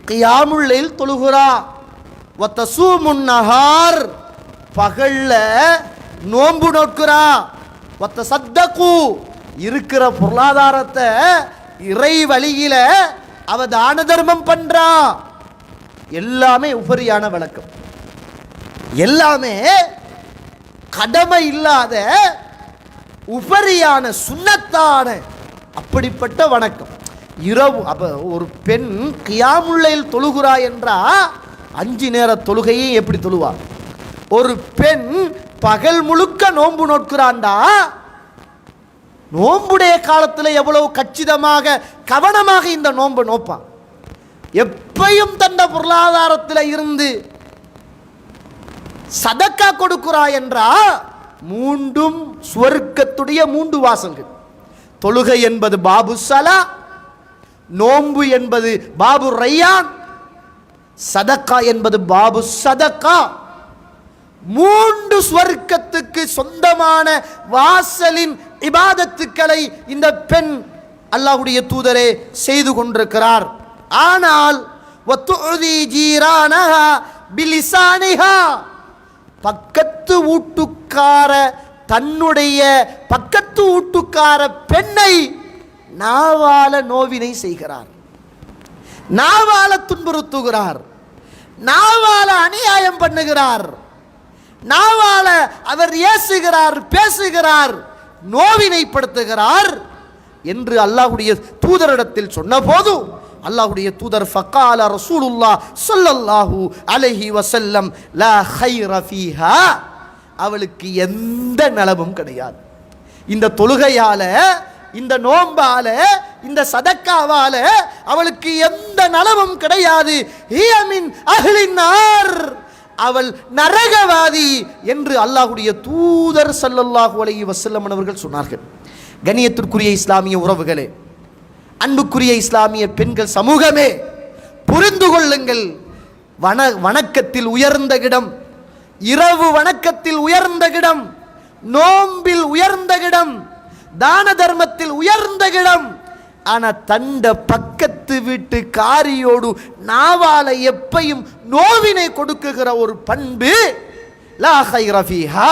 கியாமுல் லைல் தொழுகிறா, வத்தசூமுன் நஹார், பகல்ல நோன்பு நோக்கிறா, வத்தசத்தகு, இருக்கிற பொருளாதாரத்தை இறை வழியில அவ தான தர்மம் பண்றா, எல்லாமே உபரியான வணக்கம், எல்லாமே கடமை இல்லாத உபரியான சுன்னத்தான அப்படிப்பட்ட வணக்கம். இரவு அப்ப ஒரு பெண் கியாமுல்லைல் தொழுகிறாய் என்றா 5 நேர தொழுகையை எப்படி தொழுவார்? ஒரு பெண் பகல் முழுக்க நோன்பு நோட்கிறாண்டா நோன்புடைய காலத்தில் எவ்வளவு கச்சிதமாக கவனமாக இந்த நோன்பு நோப்பான். எப்பையும் தந்த பொருளாதாரத்தில் இருந்து சதக்கா கொடுக்கிறாய் என்றா மூண்டும் சுவர்க்கத்துடைய 3 வாசல்கள். தொழுகை என்பது பாபு சலா, நோன்பு என்பது பாபு ரையான், சதக்கா என்பது பாபு சதக்கா. 3 சுவர்க்கத்துக்கு சொந்தமான வாசலின் இபாதத்துக்களை இந்த பெண் அல்லாஹ்வுடைய தூதரே செய்து கொண்டிருக்கிறார். ஆனால் வத்துஉதி ஜீரானஹா பிலிசானிஹா, பக்கத்து வீட்டுக்கார தன்னுடைய பக்கத்து வீட்டுக்கார பெண்ணை நாவால நோவினை செய்கிறார், நாவால துன்புறுத்துகிறார், நாவால அநியாயம் பண்ணுகிறார், நாவால அவர் ஏசுகிறார், பேசுகிறார், நோவினைப்படுத்துகிறார் என்று அல்லாஹ்வுடைய தூதரிடத்தில் சொன்னபோது அல்லாஹ்வுடைய தூதர் ஃபகால ரசூலுல்லாஹ் ஸல்லல்லாஹு அலைஹி வஸல்லம் லா கைர ஃபீஹா, அவளுக்கு எந்த நலவும் கிடையாது. இந்த தொழுகையால, இந்த நோம்பால, இந்த சதக்காவால அவளுக்கு எந்த நலவும் கிடையாது. ஹிய மின் அஹ்லின் நார், அவள் நரகவாதி என்று அல்லாஹ்வுடைய தூதர் ஸல்லல்லாஹு அலைஹி வஸல்லம் அவர்கள் சொன்னார்கள். கண்ணியத்திற்குரிய இஸ்லாமிய உறவுகளே, அன்புக்குரிய இஸ்லாமிய பெண்கள் சமூகமே, புரிந்து கொள்ளுங்கள். வணக்கத்தில் உயர்ந்த இடம், இரவு வணக்கத்தில் உயர்ந்த இடம், நோம்பில் உயர்ந்த இடம், தான தர்மத்தில் உயர்ந்த இடம். ஆனா தண்ட பக்கத்து வீட்டு காரியோடு நாவால எப்பையும் நோவினை கொடுக்குகிற ஒரு பண்பு லா கைர ஃபீஹா,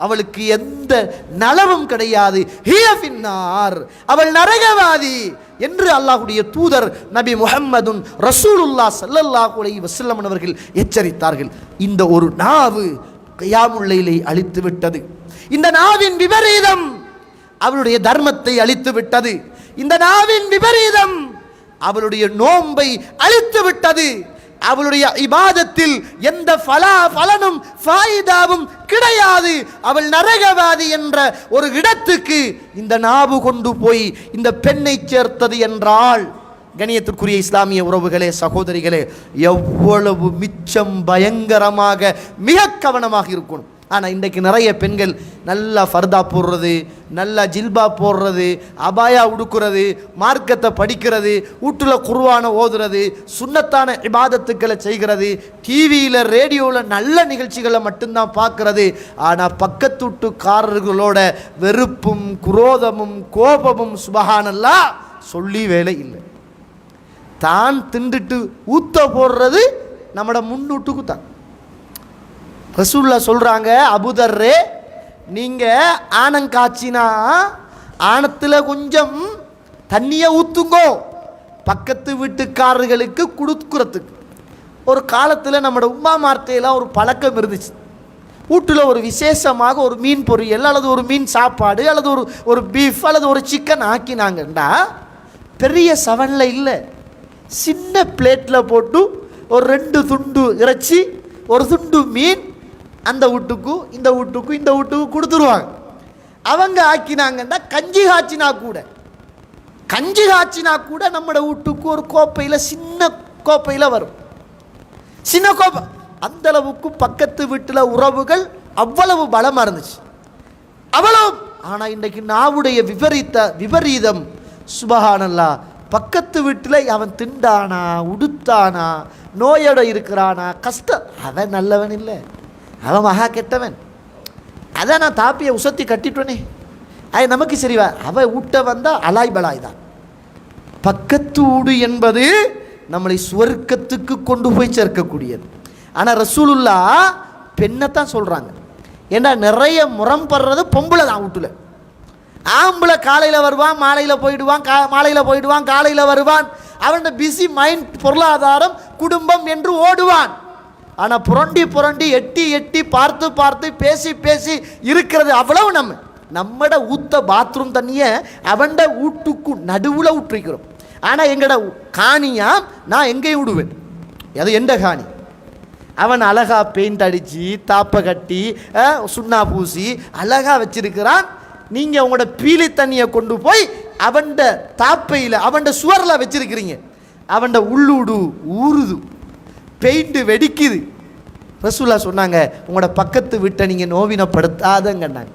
அவளுக்கு எந்த நலவும் கிடையாது. ஹிய ஃபின்னார், அவள் நரகவாதி என்று அல்லாஹ்வுடைய தூதர் நபி முஹம்மதுன் ரசூலுல்லாஹ் ஸல்லல்லாஹு அலைஹி வஸல்லம் அவர்கள் எச்சரித்தார்கள். இந்த ஒரு நாவு கியாமுல் லைலை அழித்து விட்டது. இந்த நாவின் விபரீதம் அவளுடைய தர்மத்தை அழித்து விட்டது. இந்த நாவின் விபரீதம் அவளுடைய நோன்பை அழித்து விட்டது. அவளுடைய இபாதத்தில் எந்த பலனும் ஃபாயிதாவும் கிடையாது. அவள் நரகவாதி என்ற ஒரு இடத்துக்கு இந்த நாவு கொண்டு போய் இந்த பெண்ணை சேர்த்தது என்றால், கண்ணியத்திற்குரிய இஸ்லாமிய உறவுகளே, சகோதரிகளே, எவ்வளவு மிச்சம் பயங்கரமாக மிக கவனமாக இருக்கணும். ஆனால் இன்றைக்கு நிறைய பெண்கள் நல்லா ஃபர்தா போடுறது, நல்லா ஜில்பா போடுறது, அபாயா உடுக்கிறது, மார்க்கத்தை படிக்கிறது, வீட்டில் குர்ஆனை ஓதுறது, சுன்னத்தான இபாதத்துக்களை செய்கிறது, டிவியில் ரேடியோவில் நல்ல நிகழ்ச்சிகளை மட்டும்தான் பார்க்கறது. ஆனால் பக்கத்து வீட்டுக்காரர்களோட வெறுப்பும் குரோதமும் கோபமும் சுபஹானல்லாஹ் சொல்லி வேலை இல்லை. தான் திண்டுட்டு ஊத்த போடுறது நம்மட முன்னூட்டுக்கு தான். ரசூலுல்லாஹ் சொல்றாங்க, அபூதர்ரே, நீங்க ஆனங்காய்ச்சினா ஆனத்தில் கொஞ்சம் தண்ணியை ஊத்துங்கோ பக்கத்து வீட்டுக்காரர்களுக்கு கொடுக்குறதுக்கு. ஒரு காலத்தில் நம்மளோட உம்மா மார்த்தையில் ஒரு பழக்கம் இருந்துச்சு. வீட்டில் ஒரு விசேஷமாக ஒரு மீன் பொரியல் அல்லது ஒரு மீன் சாப்பாடு அல்லது ஒரு பீஃப் அல்லது ஒரு சிக்கன் ஆக்கினாங்கண்டா பெரிய சவனில் இல்லை, சின்ன பிளேட்டில் போட்டு ஒரு 2 துண்டு இறைச்சி, ஒரு துண்டு மீன் அந்த வீட்டுக்கும் இந்த வீட்டுக்கும் இந்த வீட்டுக்கும் கொடுத்துருவாங்க. அவங்க ஆக்கினாங்கன்னா கஞ்சி காய்ச்சினா கூட நம்மளோட வீட்டுக்கு ஒரு கோப்பையில், சின்ன கோப்பையில் வரும், சின்ன கோப்பை. அந்த அளவுக்கு பக்கத்து வீட்டில் உறவுகள் அவ்வளவு பலமாக இருந்துச்சு, அவ்வளவு. ஆனால் இன்றைக்கு நாவுடைய விபரீதம் சுபஹானல்லாஹ். பக்கத்து வீட்டில் அவன் திண்டானா, உடுத்தானா, நோயோட இருக்கிறானா, கஷ்டம், அவன் நல்லவன் இல்லை, அவன் மகா கெட்டவன். அதான் நான் தாப்பியை உசத்தி கட்டிட்டோனே, அது நமக்கு சரிவா. அவன் ஊட்ட வந்தால் அலாய் பலாய் தான். பக்கத்து ஊடு என்பது நம்மளை சுவர்க்கத்துக்கு கொண்டு போய் சேர்க்கக்கூடியது. ஆனால் ரசூலுல்லாஹ் பெண்ணை தான் சொல்கிறாங்க. ஏன்னா நிறைய முரம்படுறது பொம்பளை தான் வீட்டில். ஆம்பளை காலையில் வருவான், மாலையில் போயிடுவான், மாலையில் போயிடுவான், காலையில் வருவான். அவனோட பிஸி மைண்ட், பொருளாதாரம் குடும்பம் என்று ஓடுவான். ஆனால் புரண்டி புரண்டி எட்டி எட்டி பார்த்து பார்த்து பேசி பேசி இருக்கிறது அவ்வளவு. நம்மட ஊத்த பாத்ரூம் தண்ணியை அவன்ட வீட்டுக்கு நடுவில் விட்டுருக்கிறோம். ஆனால் எங்கட காணியா நான் எங்கேயும் விடுவேன், அது எந்த காணி. அவன் அழகா பெயிண்ட் அடித்து தாப்பை கட்டி சுண்ணா பூசி அழகா வச்சிருக்கிறான். நீங்கள் உங்களோட பீலி தண்ணியை கொண்டு போய் அவன்ட தாப்பையில் அவன்ட சுவரில் வச்சிருக்கிறீங்க. அவன்ட உள்ளூடு ஊறுது, பெயிண்ட் வெடிக்குது. ரசூலுல்லாஹ் சொன்னாங்க, உங்களோட பக்கத்து வீட்டை நீங்கள் நோவினப்படுத்தாதங்கன்னாங்க.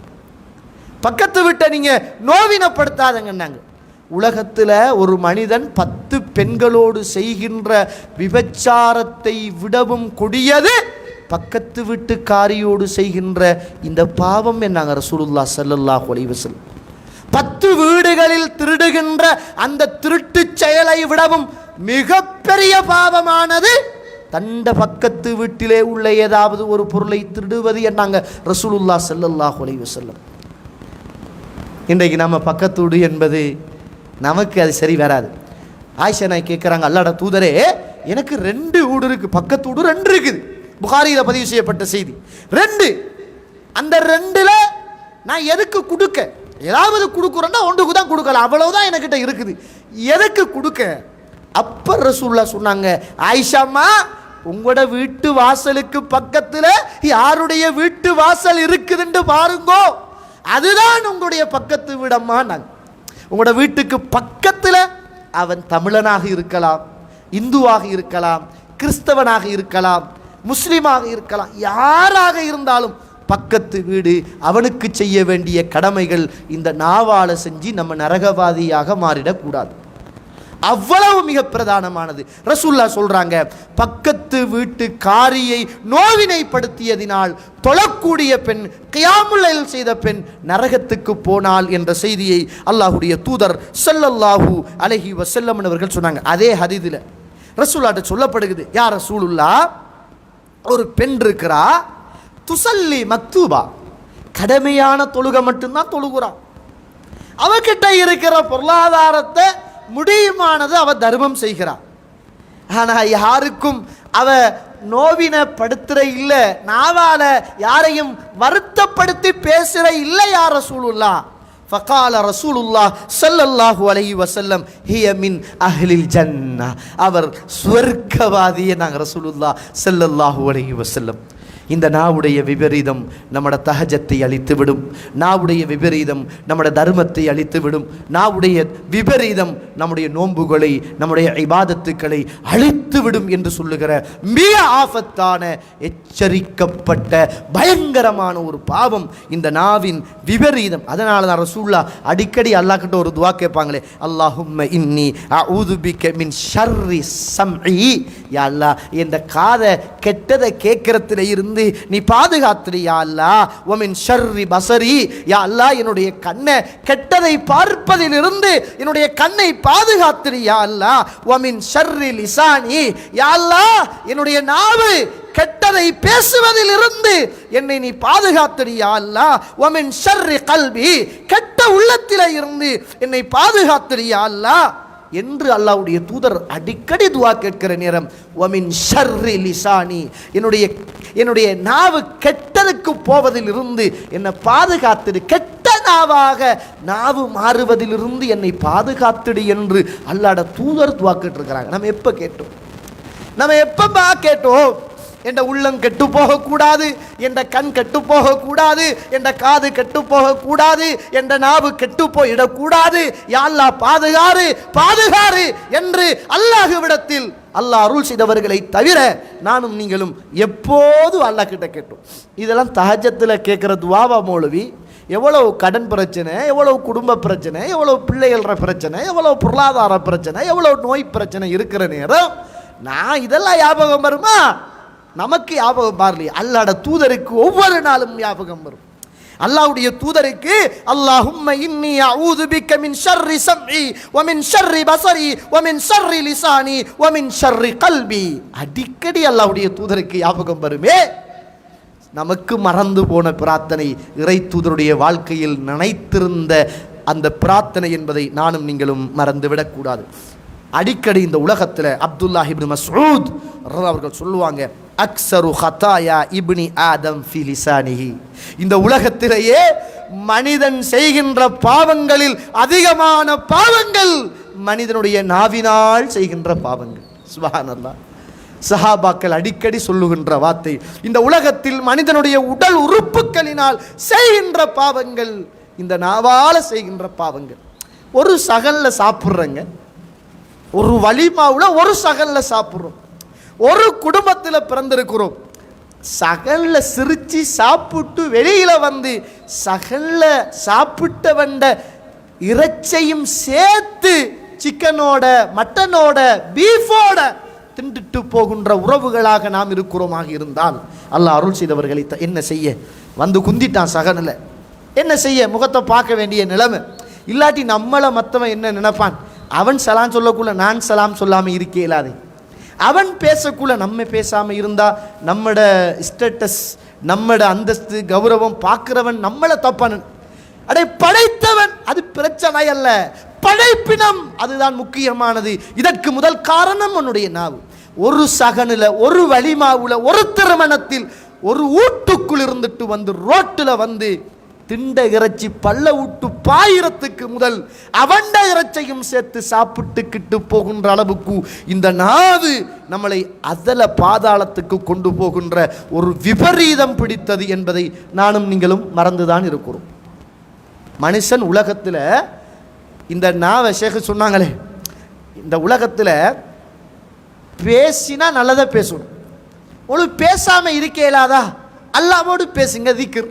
பக்கத்து வீட்டை நீங்கள் நோவினப்படுத்தாதங்கன்னாங்க. உலகத்தில் ஒரு மனிதன் 10 பெண்களோடு செய்கின்ற விபச்சாரத்தை விடவும் கொடியது பக்கத்து வீட்டுக்காரியோடு செய்கின்ற இந்த பாவம் என்னாங்க ரசூலுல்லாஹ் ஸல்லல்லாஹு அலைஹி வஸல்லம். 10 வீடுகளில் திருடுகின்ற அந்த திருட்டு செயலை விடவும் மிகப்பெரிய பாவமானது தண்ட பக்கத்து வீட்டிலே உள்ள ஏதாவது ஒரு பொருளை திருடுவது என்னாங்க ரசூலுல்லாஹ் ஸல்லல்லாஹு அலைஹி வஸல்லம். இன்றைக்கு நம்ம பக்கத்து வீடு என்பது நமக்கு அது சரி வராது. ஆயிஷா நாய் கேட்குறாங்க, அல்லாஹ்ட தூதரே, எனக்கு 2 வீடு இருக்குது, பக்கத்து வீடு 2 இருக்குது. புகாரியில் பதிவு செய்யப்பட்ட செய்தி 2. அந்த 2ல் நான் எதுக்கு கொடுக்க? ஏதாவது கொடுக்குறேன்னா ஒன்றுக்கு தான் கொடுக்கலாம், அவ்வளவுதான் என்கிட்ட இருக்குது, எதுக்கு கொடுக்க? அப்போ ரசூலுல்லாஹ் சொன்னாங்க, ஆயிஷாம்மா, உங்களோட வீட்டு வாசலுக்கு பக்கத்தில் யாருடைய வீட்டு வாசல் இருக்குதுன்னு பாருங்கோ, அதுதான் உங்களுடைய பக்கத்து வீடம்மா. நாங்கள் உங்களோட வீட்டுக்கு பக்கத்தில் அவன் தமிழனாக இருக்கலாம், இந்துவாக இருக்கலாம், கிறிஸ்தவனாக இருக்கலாம், முஸ்லீமாக இருக்கலாம், யாராக இருந்தாலும் பக்கத்து வீடு அவனுக்கு செய்ய வேண்டிய கடமைகள் இந்த நாவால செஞ்சு நம்ம நரகவாதியாக மாறிடக்கூடாது. அவ்வளவு மிக பிரதானமானது. ரசூலுல்லாஹ் சொல்றாங்க, பக்கத்து வீட்டு காரியை நோவினைப்படுத்தியதினால் தொழக்கூடிய பெண், கியாமுல் லைல் செய்த பெண் நரகத்துக்கு போனாள் என்ற செய்தியை அல்லாஹ்வுடைய தூதர் ஸல்லல்லாஹு அலைஹி வஸல்லம் அவர்கள் சொன்னாங்க. அதே ஹதீஸில் ரசூலுல்லாஹ்ட்ட சொல்லப்படுகிறது, யா ரசூலுல்லாஹ், ஒரு பெண் இருக்கிறா, துசல்லி மக்தூபா, கடமையான தொழுகை மட்டும்தான் தொழுகிறான். அவகிட்ட இருக்கிற பொருளாதாரத்தை முடியுமானது அவ தர்மம் செய்கிறான். ஆனால் யாருக்கும் அவ நோவினப்படுத்துற இல்லை, நாவால யாரையும் வருத்தப்படுத்தி பேசுற இல்லை. யா ரசூலுல்லாஹ், ஃபகால ரசூலுல்லாஹ் ஸல்லல்லாஹு அலைஹி வஸல்லம், ஹிய மின் அஹ்லில் ஜன்னah, அவர் சுவர்க்கவாதியே. நாங்கள் ரசூலுல்லாஹ் ஸல்லல்லாஹு அலைஹி வஸல்லம். இந்த நாவுடைய விபரீதம் நம்மட தஹஜத்தை அழித்துவிடும், நாவுடைய விபரீதம் நம்மட தர்மத்தை அழித்துவிடும், நாவுடைய விபரீதம் நம்முடைய நோன்புகளை, நம்முடைய இபாதத்துக்களை அழித்துவிடும் என்று சொல்லுகிற மிக ஆபத்தான, எச்சரிக்கப்பட்ட பயங்கரமான ஒரு பாவம் இந்த நாவின் விபரீதம். அதனால தான் ரசூலுல்லாஹ் அடிக்கடி அல்லாஹ் கிட்ட ஒரு துவா கேட்பாங்களே, அல்லாஹும்ம இன்னி அஊது பிக மின் ஷர்ரி ஸம்இ, யா அல்லாஹ், இந்த காதை கெட்டதை கேட்கறதுல இருந்து நீ பாதுகாத்துறியா அல்லாஹ். வ மின் ஷர்ரி பஸரி, யா அல்லாஹ், என்னுடைய கண்ணை கெட்டதை பார்ப்பதிலிருந்து என்னுடைய கண்ணை பாதுகாத்துறியா அல்லாஹ். வ மின் ஷர்ரி லிசானி, யா அல்லாஹ், என்னுடைய நாவு கெட்டதை பேசுவதிலிருந்து என்னை நீ பாதுகாத்துறியா அல்லாஹ். வ மின் ஷர்ரி கல்பி, கெட்ட உள்ளத்திலே இருந்து என்னை பாதுகாத்துறியா அல்லாஹ் என்று அல்லாஹ்வுடைய தூதர் அடிக்கடி துஆ கேட்கிற நேரம், வமின் ஷர்ரி லிசானி, என்னுடைய நாவு கெட்டதுக்கு போவதிலிருந்து என்னை பாதுகாத்துடு, கெட்ட நாவாக நாவு மாறுவதிலிருந்து என்னை பாதுகாத்துடு என்று அல்லாஹ்வுடைய தூதர் துஆ கேட்டிருக்கிறாங்க. நம்ம எப்போ கேட்டோம்? நம்ம எப்பப்பா கேட்டோம்? என்ற உள்ளம் கெட்டு போகக்கூடாது, என்ற கண் கெட்டு போகக்கூடாது, என்ற காது கெட்டு போகக்கூடாது, என்ற நாவு கெட்டு போயிடக்கூடாது, யா அல்லாஹ் பாதுகாரு பாதுகாரு என்று அல்லாஹ்விடத்தில் அல்லாஹ் அருள் செய்தவர்களை தவிர நானும் நீங்களும் எப்போது அல்லாஹ் கிட்ட கேட்டோம். இதெல்லாம் தஹஜத்தில் கேட்குற துவாவா மௌலவி? எவ்வளவு கடன் பிரச்சனை, எவ்வளவு குடும்ப பிரச்சனை, எவ்வளவு பிள்ளைகள பிரச்சனை, எவ்வளவு பொருளாதார பிரச்சனை, எவ்வளவு நோய் பிரச்சனை இருக்கிற நேரம் நான் இதெல்லாம் ஞாபகம் வருமா? நமக்கு ஞாபகம் வரலையே, அல்லாஹ்வுடைய தூதருக்கு ஒவ்வொரு நாளும் ஞாபகம் வரும். அல்லாஹ்வுடைய தூதருக்கு அல்லாஹும்ம இன்னி அஊது பிக்க மின் ஷர்ரி ஸம்இ வ மின் ஷர்ரி பஸரி வ மின் ஷர்ரி லிசானி வ மின் ஷர்ரி கல்பி, அடிக்கடி அல்லாஹ்வுடைய தூதருக்கு ஞாபகம் வருமே. நமக்கு மறந்து போன பிரார்த்தனை, இறை தூதருடைய வாழ்க்கையில் நினைத்திருந்த அந்த பிரார்த்தனை என்பதை நானும் நீங்களும் மறந்துவிடக்கூடாது. அடிக்கடி இந்த உலகத்தில் அப்துல்லாஹ் இப்னு மஸ்ஊத் அவர்கள் சொல்லுவாங்க, அக்ஸரு ஹதாயா இப்னி ஆதம் ஃபி லிசானிஹி, இந்த உலகத்திலேயே மனிதன் செய்கின்ற பாவங்களில் அதிகமான பாவங்கள் மனிதனுடைய நாவினால் செய்கின்ற பாவங்கள். சுப்ஹானல்லாஹ். சஹாபாக்கள் அடிக்கடி சொல்லுகின்ற வார்த்தை, இந்த உலகத்தில் மனிதனுடைய உடல் உறுப்புகளினால் செய்கின்ற பாவங்கள் இந்த நாவால செய்கின்ற பாவங்கள். ஒரு சகல்ல சாப்பிட்றங்க, ஒரு வலிமாவுல ஒரு சகல்ல சாப்பிட்றோம், ஒரு குடும்பத்தில் பிறந்திருக்கிறோம், சகல்ல சிரிச்சு சாப்பிட்டு வெளியில வந்து சகல்ல சாப்பிட்ட வந்த இறைச்சையும் சேர்த்து சிக்கனோட மட்டனோட பீஃபோட திண்டுட்டு போகின்ற உறவுகளாக நாம் இருக்கிறோமாக இருந்தால் அல்லாஹ் அருள் செய்தவர்களை என்ன செய்ய? வந்து குந்திட்டான் சகனில், என்ன செய்ய? முகத்தை பார்க்க வேண்டிய நிலைமை. இல்லாட்டி நம்மளை மற்றவன் என்ன நினைப்பான்? அவன் சலாம் சொல்லக்குள்ள நான் சலாம் சொல்லாமல் இருக்க இயலாது, அவன் பேசக்குள்ள நம்ம பேசாமல் இருந்தால் நம்மட ஸ்டேட்டஸ், நம்மட அந்தஸ்து, கௌரவம் பார்க்கிறவன் நம்மளை தப்பான. அடே படைத்தவன் அது பிரச்சனை அல்ல, படைப்பினம் அதுதான் முக்கியமானது. இதற்கு முதல் காரணம் உன்னுடைய நாவு. ஒரு சகனில், ஒரு வலிமாவுல, ஒரு திருமணத்தில், ஒரு வீட்டுக்குள் இருந்துட்டு வந்து ரோட்டில் வந்து திண்ட இறைச்சி பல்ல விட்டு பாயிரத்துக்கு முதல் அவண்ட இறைச்சையும் சேர்த்து சாப்பிட்டுக்கிட்டு போகின்ற அளவுக்கு இந்த நாவு நம்மளை அதல பாதாளத்துக்கு கொண்டு போகின்ற ஒரு விபரீதம் பிடித்தது என்பதை நானும் நீங்களும் மறந்துதான் இருக்கிறோம். மனுஷன் உலகத்தில் இந்த நாவை ஷேக் சொன்னாங்களே, இந்த உலகத்தில் பேசினா நல்லதா பேசணும். உங்களுக்கு பேசாமல் இருக்க இயலாதா? அல்லாஹ்வோடு பேசுங்க, திக்ர்,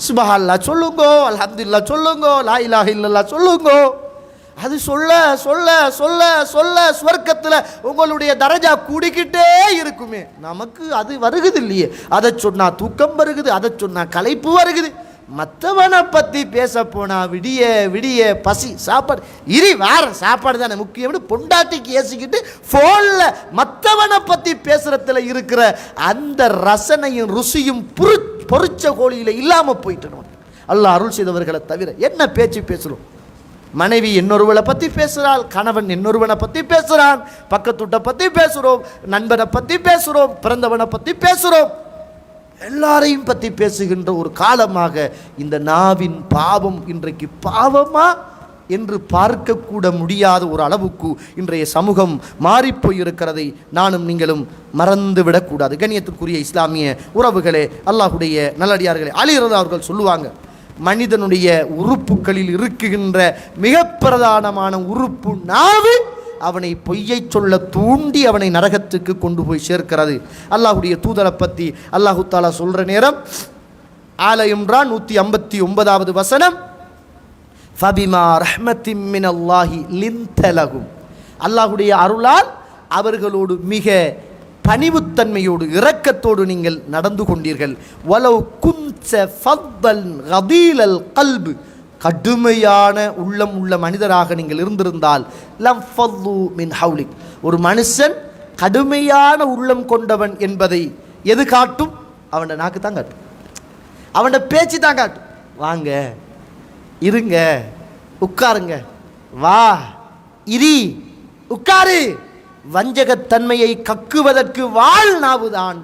சுப்ஹானல்லாஹ் சொல்லுங்க, அல்ஹம்துலில்லாஹ் சொல்லுங்க, லா இலாஹ இல்லல்லாஹ் சொல்லுங்க. அது சொல்ல சொல்ல சொல்ல சொல்ல சுவர்க்கத்தில் உங்களுடைய தரஜா கூடிக்கிட்டே இருக்குமே. நமக்கு அது வருகுது இல்லையே. அதை சொன்னால் தூக்கம் வருகுது, அதை சொன்னால் களைப்பு வருகுது. மற்றவனை பற்றி பேச போனால் விடிய விடிய பசி சாப்பாடு இரி வார சாப்பாடு தானே முக்கியம். பொண்டாட்டிக்கு ஏசிக்கிட்டு ஃபோனில் மற்றவனை பற்றி பேசுகிறதுல இருக்கிற அந்த ரசனையும் ருசியும் பொறிச்ச கோழியில் இல்லாமல் போயிட்டு அல்லாஹ் அருள் செய்தவர்களை தவிர என்ன பேச்சு பேசுகிறோம்? மனைவி இன்னொருவளை பற்றி பேசுகிறாள், கணவன் இன்னொருவனை பற்றி பேசுகிறான், பக்கத்துட்டை பற்றி பேசுகிறோம், நண்பனை பற்றி பேசுகிறோம், பிறந்தவனை பற்றி பேசுகிறோம், எல்லாரையும் பற்றி பேசுகின்ற ஒரு காலமாக இந்த நாவின் பாவம் இன்றைக்கு பாவமா என்று பார்க்கக்கூட முடியாத ஒரு அளவுக்கு இன்றைய சமூகம் மாறிப்போயிருக்கிறதை நானும் நீங்களும் மறந்துவிடக்கூடாது. கண்ணியத்திற்குரிய இஸ்லாமிய உறவுகளே, அல்லாஹுடைய நல்லடியார்களே, அலி ரலியல்லாஹு அவர்கள் சொல்லுவாங்க, மனிதனுடைய உறுப்புகளில் இருக்குகின்ற மிக பிரதானமான உறுப்பு நாவு அவனை பொய்யை சொல்ல தூண்டி அவனை நரகத்துக்கு கொண்டு போய் சேர்க்கிறது. அல்லாஹுடைய தூதரை பற்றி அல்லாஹு தாலா சொல்ற நேரம் ஆல இம்ரான் 159வது வசனம், ஃபபிமா ரஹ்மத்தின் மினல்லாஹி லின்த லஹும், அல்லாஹுடைய அருளால் அவர்களோடு மிக பணிவுத்தன்மையோடு இரக்கத்தோடு நீங்கள் நடந்து கொண்டீர்கள். வலவ் குன்த ஃபத்தல் கதீலல் கல்பு, கடுமையான உள்ளம் உள்ள மனிதராக நீங்கள் இருந்திருந்தால் லம் ஃபல்லு மின் ஹவுலிக், ஒரு மனுஷன் கடுமையான உள்ளம் கொண்டவன் என்பதை எது காட்டும்? அவனோட நாக்கு தான் காட்டும், அவனோட பேச்சு தான் காட்டும். வாங்க, இருங்க, உட்காருங்க, வா, இரி, உட்காரு. வஞ்சகத்தன்மையை கக்குவதற்கு வாழ் நாவுதான்.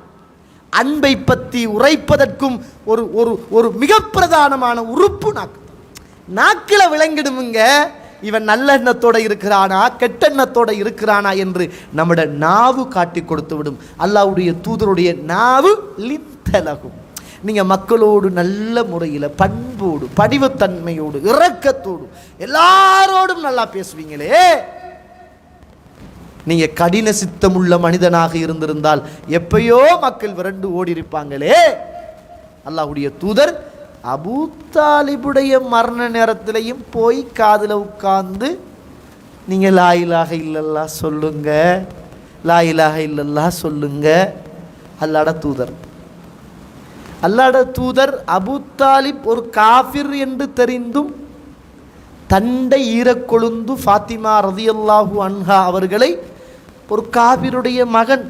அன்பை பற்றி உரைப்பதற்கும் ஒரு ஒரு ஒரு மிக பிரதானமான உறுப்பு நாக்கு. நாக்கில் விளங்கிடுமுங்க இவன் நல்ல எண்ணத்தோட இருக்கிறானா கெட்டெண்ணத்தோட இருக்கிறானா என்று நம்முடைய நாவு காட்டி கொடுத்து விடும். அல்லாஹ்வுடைய தூதருடைய நாவு லித்தலகும். நீங்கள் மக்களோடு நல்ல முறையில் பண்போடு படிவுத்தன்மையோடு இரக்கத்தோடு எல்லாரோடும் நல்லா பேசுவீங்களே. நீங்கள் கடின சித்தமுள்ள மனிதனாக இருந்திருந்தால் எப்பயோ மக்கள் விரண்டு ஓடி இருப்பாங்களே. அல்லாஹ்வுடைய தூதர் அபூ தாலிபுடைய மரண நேரத்திலையும் போய் காதில் உட்கார்ந்து நீங்கள் லா இலாஹ இல்லல்லாஹ் சொல்லுங்க, லா இலாஹ இல்லல்லாஹ் சொல்லுங்க. அல்லாஹ்வுடைய தூதர் அபூ தாலிப் ஒரு காஃபிர் என்று தெரிந்தும் தண்டை ஈரக்கொழுந்து ஃபாத்திமா ரலியல்லாஹு அன்ஹா அவர்களை, ஒரு காஃபிருடைய மகன்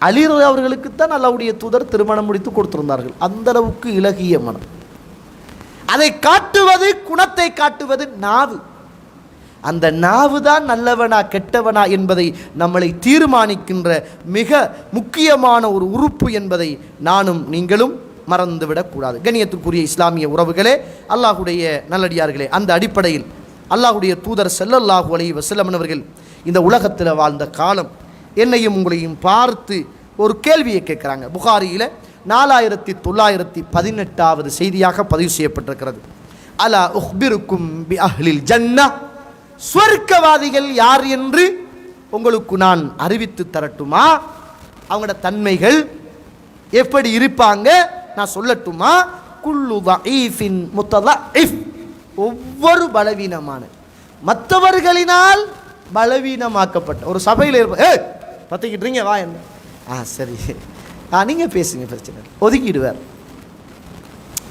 அலி அவர்களுக்குத்தான் அல்லாஹ்வுடைய தூதர் திருமணம் முடித்து கொடுத்திருந்தார்கள். அந்த அளவுக்கு இலகிய மனம். அதை காட்டுவது, குணத்தை காட்டுவது நாவு. அந்த நாவு தான் நல்லவனா கெட்டவனா என்பதை நம்மளை தீர்மானிக்கின்ற மிக முக்கியமான ஒரு உறுப்பு என்பதை நானும் நீங்களும் மறந்துவிடக்கூடாது. கண்ணியத்துக்குரிய இஸ்லாமிய உறவுகளே, அல்லாஹுடைய நல்லடியார்களே, அந்த அடிப்படையில் அல்லாஹுடைய தூதர் ஸல்லல்லாஹு அலைஹி வஸல்லம் அவர்கள் இந்த உலகத்தில் வாழ்ந்த காலம் என்னையும் உங்களையும் பார்த்து ஒரு கேள்வியை கேட்குறாங்க. புகாரியில் 4918வது செய்தியாக பதிவு செய்யப்பட்டிருக்கிறது. அலா உஹ்பிருக்கும் பி அஹ்லில் ஜன்னா, சுவர்க்கவாதிகள் யார் என்று உங்களுக்கு நான் அறிவித்து தரட்டுமா? அவங்களோட தன்மைகள் எப்படி இருப்பாங்க நான் சொல்லட்டுமா? குல்லு தஈஃபின் முத்ததஇஃப், ஒவ்வொரு பலவீனமான மற்றவர்களினால் பலவீனமாக்கப்பட்ட ஒரு சபையில் இருப்ப பத்திக்கிட்டுறீங்க வா என்ன சரி நீங்கள் பேசுங்க, பிரச்சனை ஒதுக்கிடுவார்.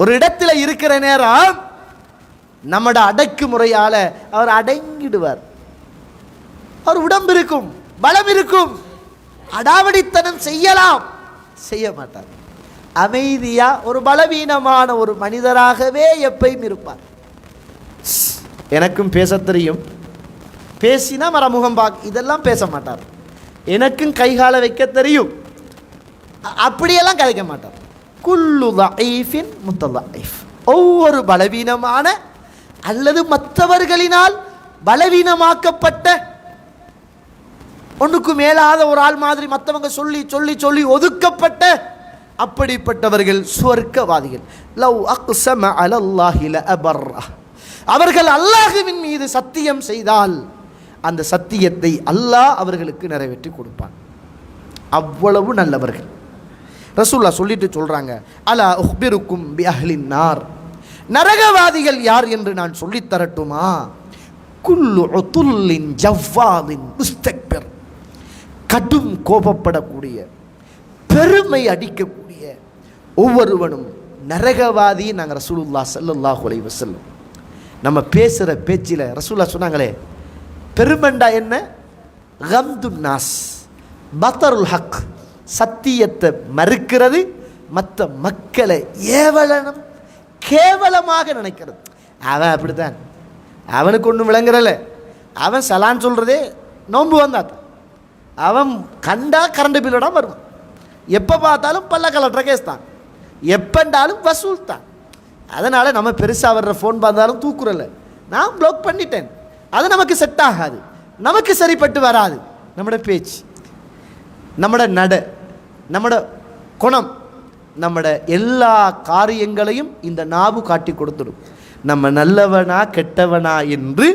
ஒரு இடத்துல இருக்கிற நேரம் நம்மட அடக்குமுறையால் அவர் அடங்கிடுவார். அவர் உடம்பு இருக்கும், பலம் இருக்கும், அடாவடித்தனம் செய்யலாம், செய்ய மாட்டார். அமைதியா ஒரு பலவீனமான ஒரு மனிதராகவே எப்பயும் இருப்பார். எனக்கும் பேச தெரியும், பேசினா மரமுகம் பார்க்க, இதெல்லாம் பேச மாட்டார். எனக்கும் கைகால வைக்க தெரியும், அப்படியெல்லாம் கதைக்க மாட்டார். குல்லு தஈஃபின் முத்ததஈஃப், ஒவ்வொரு பலவீனமான அல்லது மற்றவர்களினால் பலவீனமாக்கப்பட்ட ஒன்றுக்கு மேலாத ஒரு ஆள் மாதிரி மற்றவங்க சொல்லி சொல்லி சொல்லி ஒதுக்கப்பட்ட அப்படிப்பட்டவர்கள் சுவர்க்கவாதிகள். லவ் அக்ஸம அலல்லாஹி லஅபர்ர, அவர்கள் அல்லாஹ்வின் மீது சத்தியம் செய்தால் அந்த சத்தியத்தை அல்லாஹ் அவர்களுக்கு நிறைவேற்றி கொடுப்பான். அவ்வளவு நல்லவர்கள். ரசூலுல்லாஹ் சொல்லிட்டு சொல்றாங்க, அலா உஹ்பிருக்கும் பி அஹ்லின் நார், நரகவாதிகள் யார் என்று நான் சொல்லித் தரட்டுமா? குல்லு உதுல்லின் ஜவ்வாதின் முஸ்தக்பிர், கடும் கோபப்படக்கூடிய, பெருமை அடிக்கக்கூடிய ஒவ்வொருவனும் நரகவாதி. நாங்கள் ரசூலுல்லாஹ் ஸல்லல்லாஹு அலைஹி வஸல்லம் நம்ம பேசுகிற பேச்சில் ரசூலுல்லாஹ் சொன்னாங்களே, பெருமண்டா என்ன? கம்துன் நாஸ், பத்தருல் ஹக், சத்தியத்தை மறுக்கிறது, மற்ற மக்களை ஏவலனம் கேவலமாக நினைக்கிறது. அவன் அப்படித்தான், அவனுக்கு ஒன்றும் விளங்குறல, அவன் சலான் சொல்கிறதே நோன்பு வந்தாத்த, அவன் கண்டா கரண்ட் பில்லோட வருவான், எப்போ பார்த்தாலும் பல்ல கலட்டுற கேஸ் தான், எப்பண்டாலும் வசூல் தான். அதனால் நம்ம பெருசாக வர்ற ஃபோன் பார்த்தாலும் தூக்குறல, நான் ப்ளாக் பண்ணிட்டேன். அது நமக்கு செட் ஆகாது, நமக்கு சரிப்பட்டு வராது. நம்மளோட பேச்சு, நம்மளோட நட, நம்மளோட குணம், நம்மளோட எல்லா காரியங்களையும் இந்த நாவு காட்டி கொடுத்துடும். நம்ம நல்லவனா கெட்டவனா என்று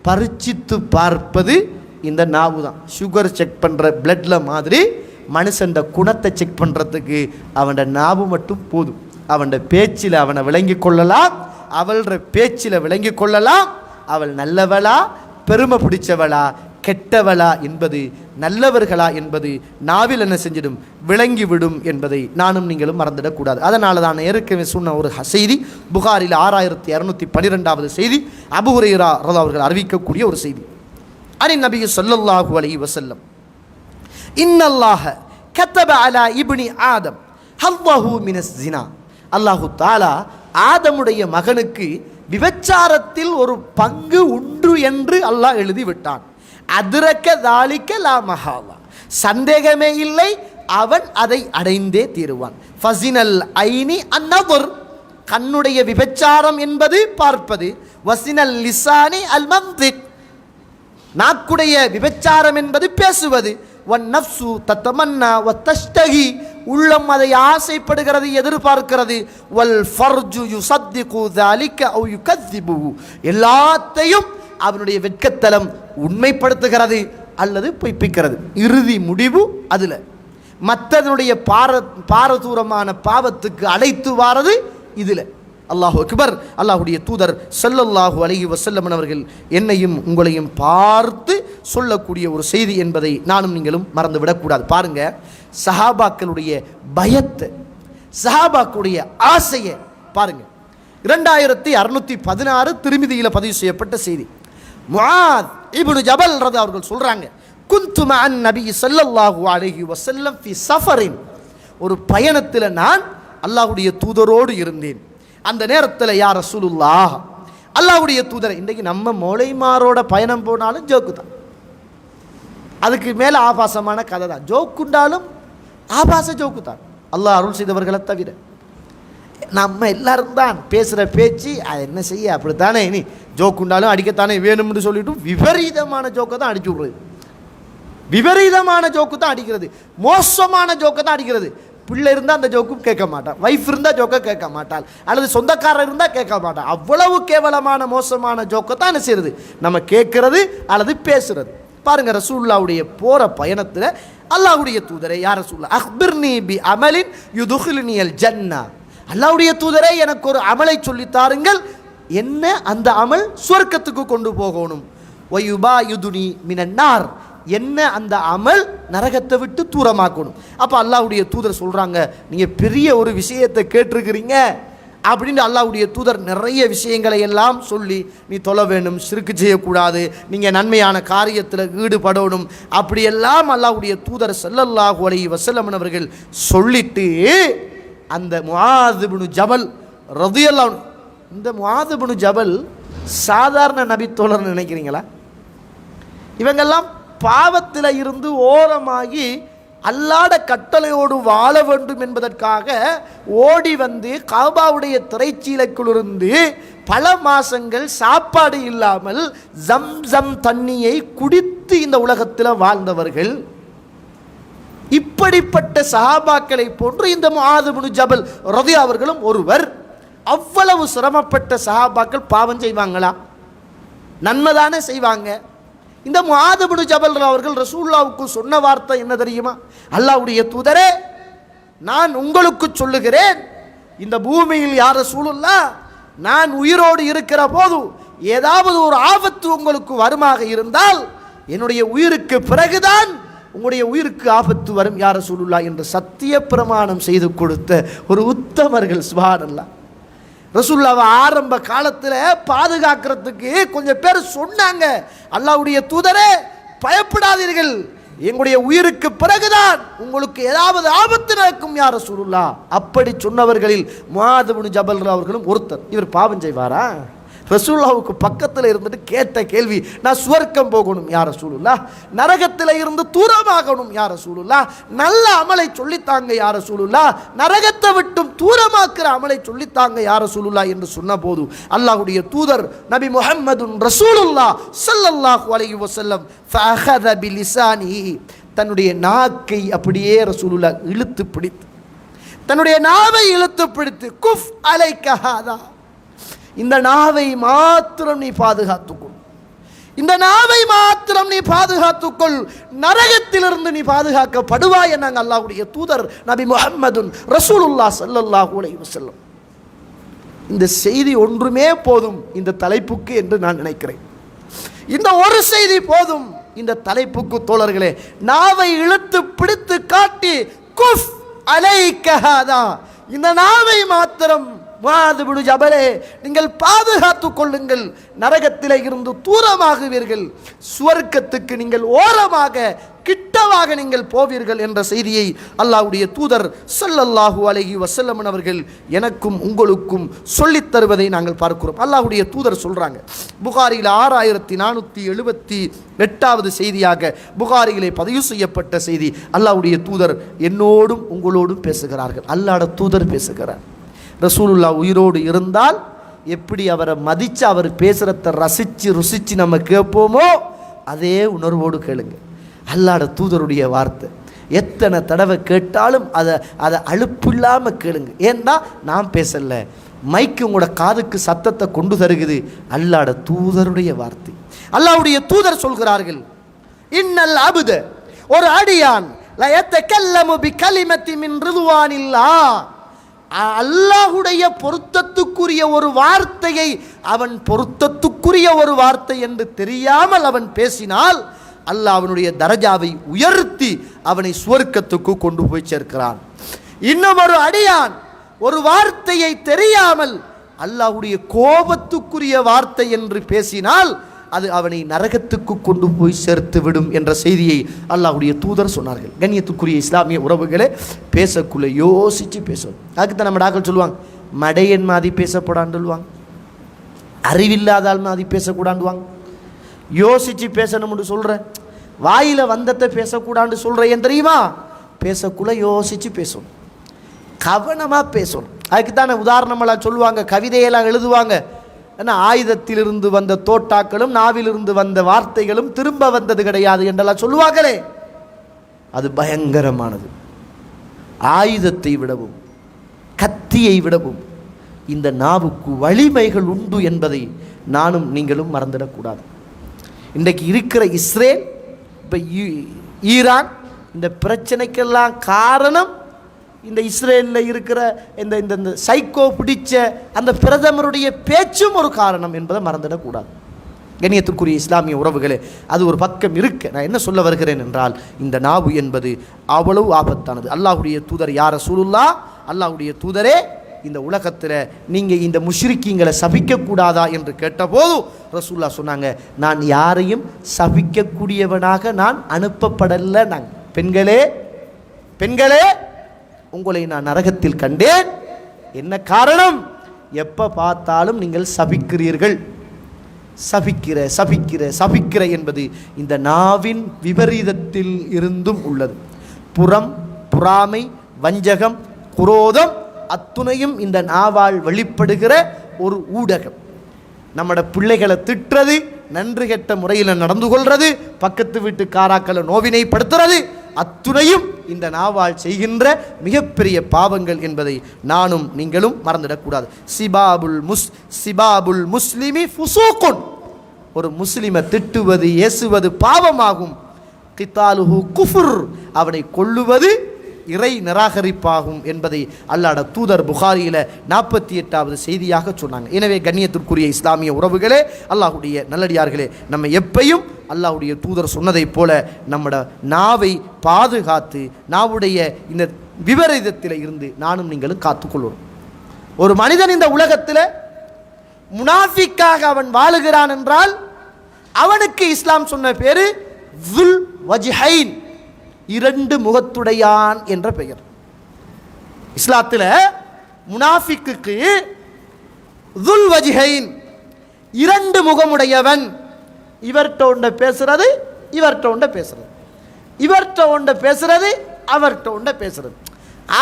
பரிச்சித்து பார்ப்பது இந்த நாவு தான். சுகர் செக் பண்ணுற பிளட்டில் மாதிரி மனுஷன் குணத்தை செக் பண்ணுறதுக்கு அவனோட நாவு மட்டும் போதும். அவனோட பேச்சில் அவனை விளங்கி கொள்ளலாம், அவளோட பேச்சில் விளங்கி கொள்ளலாம் அவள் நல்லவளா பெருமை பிடிச்சவளா கெட்டவளா என்பது, நல்லவர்களா என்பது நாவில் என்ன செஞ்சிடும், விளங்கிவிடும் என்பதை நானும் நீங்களும் மறந்துடக்கூடாது. அதனால தான் ஏற்கனவே சொன்ன ஒரு செய்தி, புகாரில் 6212வது செய்தி, அபூ ஹுரைரா ரலியல்லாஹு அவர்கள் அறிவிக்கக்கூடிய ஒரு செய்தி. அன் நபி ஸல்லல்லாஹு அலைஹி வஸல்லம், இன்னல்லாஹ கதப அலா இப்னி ஆதம் ஹவ்வஹு மினஸ் ஸினா, அல்லாஹு தஆலா ஆதமுடைய மகனுக்கு விபச்சாரத்தில் ஒரு பங்கு உண்டு என்று அல்லாஹ் எழுதி விட்டான். அதிரக்க தாலிக்க லா மஹாலா, சந்தேகமே இல்லை, அவன் அதை அடைந்தே தீருவான். ஃபஸினல் ஐனி அன்னதுர், கண்ணுடைய விபச்சாரம் என்பது பார்ப்பது. வஸினல் லிசானி அல் மன்திக், நாக்குடைய விபச்சாரம் என்பது பேசுவது. வன் நஃப்சு தத்தமன்னா வ தஷ்தகி, உள்ளம் அதை ஆசைப்படுகிறது, எதிர்பார்க்கிறது. வல் ஃபர்ஜு யுஸத்திகு ذلك او يكذبه, எல்லாத்தையும் அவனுடைய வெட்கத்தலம் உண்மைப்படுத்துகிறது அல்லது பொய்ப்பிக்கிறது. இறுதி முடிவு அதில். மற்றதனுடைய பாரதூரமான பாவத்துக்கு அழைத்து வாரது இதில். அல்லாஹு அக்பர். அல்லாஹுடைய தூதர் ஸல்லல்லாஹு அலைஹி வஸல்லம் அவர்கள் என்னையும் உங்களையும் பார்த்து சொல்லக்கூடிய ஒரு செய்தி என்பதை நானும் நீங்களும் மறந்து விடக்கூடாது. பாருங்க, சஹாபாக்களுடைய பயத்தை, சஹாபாக்களுடைய ஆசையை பாருங்க. 2616 திருமிதியில் பதிவு செய்யப்பட்ட செய்தி. முஆத் இப்னு ஜபல் ரதி அவர்கள் சொல்றாங்க, குன்து மஅன் நபி ஸல்லல்லாஹு அலைஹி வஸல்லம் ஃபி ஸஃபரின், ஒரு பயணத்தில் நான் அல்லாஹ்வுடைய தூதரோடு இருந்தேன். அந்த நேரத்தில் யா ரசூலுல்லாஹ், அல்லாஹ்வுடைய தூதரை இன்றைக்கு நம்ம மௌலைமாரோட பயணம் போனாலும் ஜோக்கு தான், அதுக்கு மேலே ஆபாசமான கதை தான். ஜோக்குண்டாலும் ஆபாச ஜோக்கு தான், அல்லாஹ் அருள் செய்தவர்களை தவிர. நம்ம எல்லாரும் தான் பேசுகிற பேச்சு அது என்ன செய்ய அப்படித்தானே, இனி ஜோக்குண்டாலும் அடிக்கத்தானே வேணும்னு சொல்லிட்டு விபரீதமான ஜோக்கை தான் அடிச்சு விடுறது, விபரீதமான ஜோக்கு தான் அடிக்கிறது, மோசமான ஜோக்கை தான் அடிக்கிறது. பிள்ளை இருந்தால் அந்த ஜோக்கும் கேட்க மாட்டான், வைஃப் இருந்தால் ஜோக்கை கேட்க மாட்டாள், அல்லது சொந்தக்காரர் இருந்தால் கேட்க மாட்டான். அவ்வளவு கேவலமான மோசமான ஜோக்கை தான் என்ன செய்யறது நம்ம கேட்கறது அல்லது பேசுறது. பாருங்க, ரசூலுல்லாஹ்வுடைய போற பயணத்தில் அல்லாஹ்வுடைய தூதரே யா ரசூலுல்லாஹ் அக்பிர்னி பி அமலின் யுதுகிலுனியல் ஜன்னா, அல்லாஹ்வுடைய தூதரே எனக்கு ஒரு அமலை சொல்லி தாருங்கள், என்ன அந்த அமல் சொர்க்கத்துக்கு கொண்டு போகணும். வயுபாயுதுனி மினன்னார், என்ன அந்த அமல் நரகத்தை விட்டு தூரமாக்கணும். அப்போ அல்லாஹ்வுடைய தூதர் சொல்கிறாங்க, நீங்கள் பெரிய ஒரு விஷயத்தை கேட்டிருக்கிறீங்க அப்படின்னு அல்லாஹ்வுடைய தூதர் நிறைய விஷயங்களை எல்லாம் சொல்லி, நீ தொழ வேணும், சிறுக்கு செய்யக்கூடாது, நீங்கள் நன்மையான காரியத்தில் ஈடுபடணும், அப்படியெல்லாம் அல்லாஹ்வுடைய தூதர் ஸல்லல்லாஹு அலைஹி வஸல்லம் அவர்கள் சொல்லிட்டு அந்த முஆத் இப்னு ஜபல் ரலியல்லாஹு அன்ஹு, இந்த முஆத் இப்னு ஜபல் சாதாரண நபி தோழர்னு நினைக்கிறீங்களா? இவங்கெல்லாம் பாவத்தில் இருந்து ஓரமாகி அல்லாஹ்வுடைய கட்டளையோடு வாழ வேண்டும் என்பதற்காக ஓடி வந்து காபாவுடைய திரைச்சீலைக்குள்ளிருந்து பல மாசங்கள் சாப்பாடு இல்லாமல் ஜம்சம் தண்ணியை குடித்து இந்த உலகத்தில் வாழ்ந்தவர்கள். இப்படிப்பட்ட சஹாபாக்களை போன்று இந்த முஆத் இப்னு ஜபல் ரலியல்லாஹு அவர்களும் ஒருவர். அவ்வளவு சிரமப்பட்ட சஹாபாக்கள் பாவம் செய்வாங்களா? நன்மைதானே செய்வாங்க. இந்த முஆத் இப்னு ஜபல் அவர்கள் ரசூலுல்லாஹ்வுக்கு சொன்ன வார்த்தை என்ன தெரியுமா? அல்லாஹ்வுடைய தூதரே, நான் உங்களுக்கு சொல்லுகிறேன், இந்த பூமியில் யா ரசூலுல்லாஹ் நான் உயிரோடு இருக்கிற போது ஏதாவது ஒரு ஆபத்து உங்களுக்கு வருமாக இருந்தால் என்னுடைய உயிருக்கு பிறகுதான் உங்களுடைய உயிருக்கு ஆபத்து வரும் யா ரசூலுல்லாஹ் என்று சத்திய பிரமாணம் செய்து கொடுத்த ஒரு உத்தமர்கள். சுப்ஹானல்லாஹ். ரசூலுல்லாஹ் ஆரம்ப காலத்தில் பாதுகாக்கிறதுக்கு கொஞ்சம் பேர் சொன்னாங்க, அல்லாஹ்வுடைய தூதரே பயப்படாதீர்கள், எங்களுடைய உயிருக்கு பிறகுதான் உங்களுக்கு ஏதாவது ஆபத்து நடக்கும் யா ரசூலுல்லாஹ். அப்படி சொன்னவர்களில் முஆத் இப்னு ஜபல் அவர்களும் ஒருத்தர். இவர் பாவம் செய்வாரா? ரசூலுல்லாஹ்வுக்கு பக்கத்தில் இருந்துட்டு கேட்ட கேள்வி, நான் சுவர்க்கம் போகணும் யா ரசூலுல்லாஹ், நரகத்தில் இருந்து தூரமாகணும் யா ரசூலுல்லாஹ், நல்ல அமலை சொல்லித்தாங்க யா ரசூலுல்லாஹ், நரகத்தை விட்டும் தூரமாக்குற அமலை சொல்லித்தாங்க யா ரசூலுல்லாஹ் என்று சொன்னபோது அல்லாஹ்வுடைய தூதர் நபி முஹம்மதுன் ரசூலுல்லாஹ் ஸல்லல்லாஹு அலைஹி வஸல்லம் ஃபஅஹத பிலிசானிஹி, தன்னுடைய நாக்கை அப்படியே ரசூலுல்லாஹ் இழுத்து பிடித்து, தன்னுடைய நாவை இழுத்து பிடித்து, குஃப் அலைக ஹாதா, இந்த நாவை மாத்திரம் நீ பாதுகாத்துக்கொள், இந்த நாவை மாத்திரம் நீ பாதுகாத்துக்கொள், நரகத்திலிருந்து நீ பாதுகாக்கப்படுவாய் என்னாங்க அல்லாஹ்வுடைய தூதர் நபி முஹம்மதுன் ரசூலுல்லாஹ் ஸல்லல்லாஹு அலைஹி வஸல்லம். இந்த செய்தி ஒன்றுமே போதும் இந்த தலைப்புக்கு என்று நான் நினைக்கிறேன். இந்த ஒரு செய்தி போதும் இந்த தலைப்புக்கு தோழர்களே. நாவை இழுத்து பிடித்து காட்டி, குஃப் அலைக ஹாதா, இந்த நாவை மாத்திரம் முஆத் இப்னு ஜபலே நீங்கள் பாதுகாத்துக் கொள்ளுங்கள், நரகத்திலே இருந்து தூரமாகுவீர்கள், சுவர்க்கத்துக்கு நீங்கள் ஓரமாக கிட்டவாக நீங்கள் போவீர்கள் என்ற செய்தியை அல்லாஹ்வுடைய தூதர் ஸல்லல்லாஹு அலைஹி வஸல்லம் அவர்கள் எனக்கும் உங்களுக்கும் சொல்லித் தருவதை நாங்கள் பார்க்கிறோம். அல்லாஹ்வுடைய தூதர் சொல்றாங்க, புகாரியில் 6478வது செய்தியாக புகாரியிலே பதிவு செய்யப்பட்ட செய்தி, அல்லாஹ்வுடைய தூதர் என்னோடும் உங்களோடும் பேசுகிறார்கள். அல்லாஹ்வுடைய தூதர் பேசுகிறார். ரசூலுல்லாஹ் உயிரோடு இருந்தால் எப்படி அவரை மதித்து அவர் பேசுகிறத ரசித்து ருசித்து நம்ம கேட்போமோ அதே உணர்வோடு கேளுங்க. அல்லாஹ்வுடைய தூதருடைய வார்த்தை எத்தனை தடவை கேட்டாலும் அதை அலுப்பில்லாமல் கேளுங்க. ஏன்னா நான் பேசலை, மைக்கு உங்களோட காதுக்கு சத்தத்தை கொண்டு தருகுது அல்லாஹ்வுடைய தூதருடைய வார்த்தை. அல்லாஹ்வுடைய தூதர் சொல்கிறார்கள், இன்னல் அபுத, ஒரு அடியான் லா யதகல்லமு பிகலிமத்தி மின் ரிதுவானில்லாஹ், அல்லாஹ்வுடைய பொருத்தத்துக்குரிய ஒரு வார்த்தையை அவன் பொருத்தத்துக்குரிய ஒரு வார்த்தை என்று தெரியாமல் அவன் பேசினால் அல்லாஹ் அவனுடைய தரஜாவை உயர்த்தி அவனை சுவர்க்கத்துக்கு கொண்டு போய் சேர்க்கிறான். இன்னும் ஒரு அடியான் ஒரு வார்த்தையை தெரியாமல் அல்லாஹ்வுடைய கோபத்துக்குரிய வார்த்தை என்று பேசினால் அது அவனை நரகத்துக்கு கொண்டு போய் சேர்த்து விடும் என்ற செய்தியை அல்லாஹ்வுடைய தூதர் சொன்னார்கள். கண்ணியத்துக்குரிய இஸ்லாமிய உறவுகளே, பேசக்குள்ள யோசித்து பேசணும். அதுக்குத்தான் நம்ம டாக்டர் சொல்லுவாங்க, மடையன் மாதிரி பேசப்படான்னு சொல்லுவாங்க. அறிவில்லாதால் அது பேசக்கூடாண்டுவாங்க. யோசித்து பேசணும்னு சொல்கிறேன், வாயில் வந்தத்தை பேசக்கூடாண்டு சொல்கிறேன். ஏன் தெரியுமா? பேசக்குள்ள யோசித்து பேசணும், கவனமாக பேசணும். அதுக்கு தானே உதாரணமெல்லாம் சொல்லுவாங்க, கவிதையெல்லாம் எழுதுவாங்க. ஏன்னா ஆயுதத்திலிருந்து வந்த தோட்டாக்களும் நாவிலிருந்து வந்த வார்த்தைகளும் திரும்ப வந்தது கிடையாது என்றெல்லாம் சொல்லுவாங்களே, அது பயங்கரமானது. ஆயுதத்தை விடவும் கத்தியை விடவும் இந்த நாவுக்கு வலிமைகள் உண்டு என்பதை நானும் நீங்களும் மறந்துடக்கூடாது. இன்றைக்கு இருக்கிற இஸ்ரேல், இப்போ ஈரான், இந்த பிரச்சனைக்கெல்லாம் காரணம் இந்த இஸ்ரேலில் இருக்கிற இந்த இந்த சைக்கோ பிடிச்ச அந்த பிரதமருடைய பேச்சும் ஒரு காரணம் என்பதை மறந்துடக்கூடாது. கண்ணியத்திற்குரிய இஸ்லாமிய உறவுகளே, அது ஒரு பக்கம் இருக்கு. நான் என்ன சொல்ல வருகிறேன் என்றால், இந்த நாவு என்பது அவ்வளவு ஆபத்தானது. அல்லாஹ்வுடைய தூதர் யா ரசூலுல்லாஹ், அல்லாஹ்வுடைய தூதரே, இந்த உலகத்தில் நீங்கள் இந்த முஷ்ரிக்கீங்களை சபிக்கக்கூடாதா என்று கேட்டபோது ரசூலுல்லாஹ் சொன்னாங்க, நான் யாரையும் சபிக்கக்கூடியவனாக நான் அனுப்பப்படலை. பெண்களே பெண்களே உங்களை நான் நரகத்தில் கண்டேன். என்ன காரணம்? எப்போ பார்த்தாலும் நீங்கள் சபிக்கிறீர்கள். சபிக்கிற சபிக்கிற சபிக்கிற என்பது இந்த நாவின் விபரீதத்தில் இருந்தும் உள்ளது. புறம், பொறாமை, வஞ்சகம், குரோதம் அத்துணையும் இந்த நாவால் வெளிப்படுகிற ஒரு ஊடகம். நம்மட பிள்ளைகளை திட்டுறது, நன்றி கெட்ட முறையில் நடந்து கொள்வது, பக்கத்து வீட்டு காராக்களை நோவினைப்படுத்துறது, அத்துணையும் இந்த நாவால் செய்கின்ற மிகப்பெரிய பாவங்கள் என்பதை நானும் நீங்களும் மறந்துடக்கூடாது. சிபாபுல் முஸ்லிமி ஃபுசூக்குன், ஒரு முஸ்லிமை திட்டுவது, ஏசுவது பாவமாகும். கித்தாலுஹு குஃபுர், அவனை கொல்லுவது இறை நிராகரிப்பாகும் என்பதை அல்லாஹ்வுடைய தூதர் புகாரியில் 48வது செய்தியாக சொன்னாங்க. எனவே கண்ணியத்திற்குரிய இஸ்லாமிய உறவுகளே, அல்லாஹ்வுடைய நல்லடியார்களே, நம்ம எப்பையும் அல்லாஹ்வுடைய தூதர் சொன்னதைப் போல நம்மட நாவை பாதுகாத்து நாவுடைய இந்த விபரீதத்தில் இருந்து நானும் நீங்களும் காத்துக்கொள்வோம். ஒரு மனிதன் இந்த உலகத்தில் முனாஃபிக்காக அவன் வாழுகிறான் என்றால் அவனுக்கு இஸ்லாம் சொன்ன பேரு துல் வஜ்ஹைன், இரண்டு முகத்துடையான் என்ற பெயர். இஸ்லாத்தில் முனாஃபிக்கு துல் வஜ்ஹைன், இரண்டு முகமுடையவன். இவர்கிட்ட ஒன்றை பேசுறது, இவர்கிட்ட ஒன்றை பேசுறது, இவர்கிட்ட ஒன்றை பேசுறது, அவர்கிட்ட ஒன்றை பேசுறது,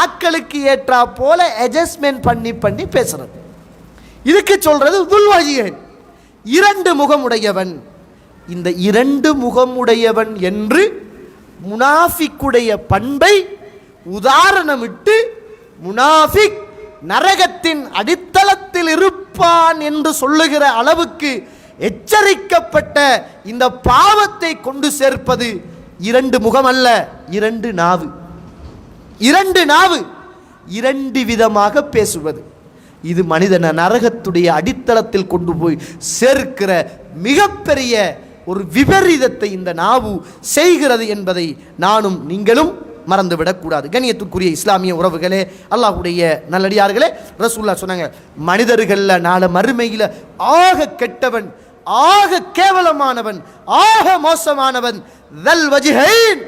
ஆக்களுக்கு ஏற்றா போல அட்ஜஸ்ட்மெண்ட் பண்ணி பண்ணி பேசுறது. இதுக்கு சொல்றது துல் வஜ்ஹைன், இரண்டு முகமுடையவன். இந்த இரண்டு முகமுடையவன் என்று முனாஃபிக்குடைய பண்பை உதாரணமிட்டு, முனாஃபிக் நரகத்தின் அடித்தளத்தில் இருப்பான் என்று சொல்லுகிற அளவுக்கு எச்சரிக்கப்பட்ட இந்த பாவத்தை கொண்டு சேர்ப்பது இரண்டு முகம் அல்ல, இரண்டு நாவு. இரண்டு நாவு, இரண்டு விதமாக பேசுவது. இது மனிதனை நரகத்துடைய அடித்தளத்தில் கொண்டு போய் சேர்க்கிற மிகப்பெரிய ஒரு விபரீதத்தை இந்த நாவு செய்கிறது என்பதை நானும் நீங்களும் மறந்துவிடக்கூடாது. கண்ணியத்துக்குரிய இஸ்லாமிய உறவுகளே, அல்லாஹ்வுடைய நல்லடியார்களே, ரசூலுல்லாஹ் சொன்னாங்க, மனிதர்களில் நாள மறுமையில் ஆக கெட்டவன், ஆக கேவலமானவன், ஆக மோசமானவன் தல் வஜ்ஹைன்,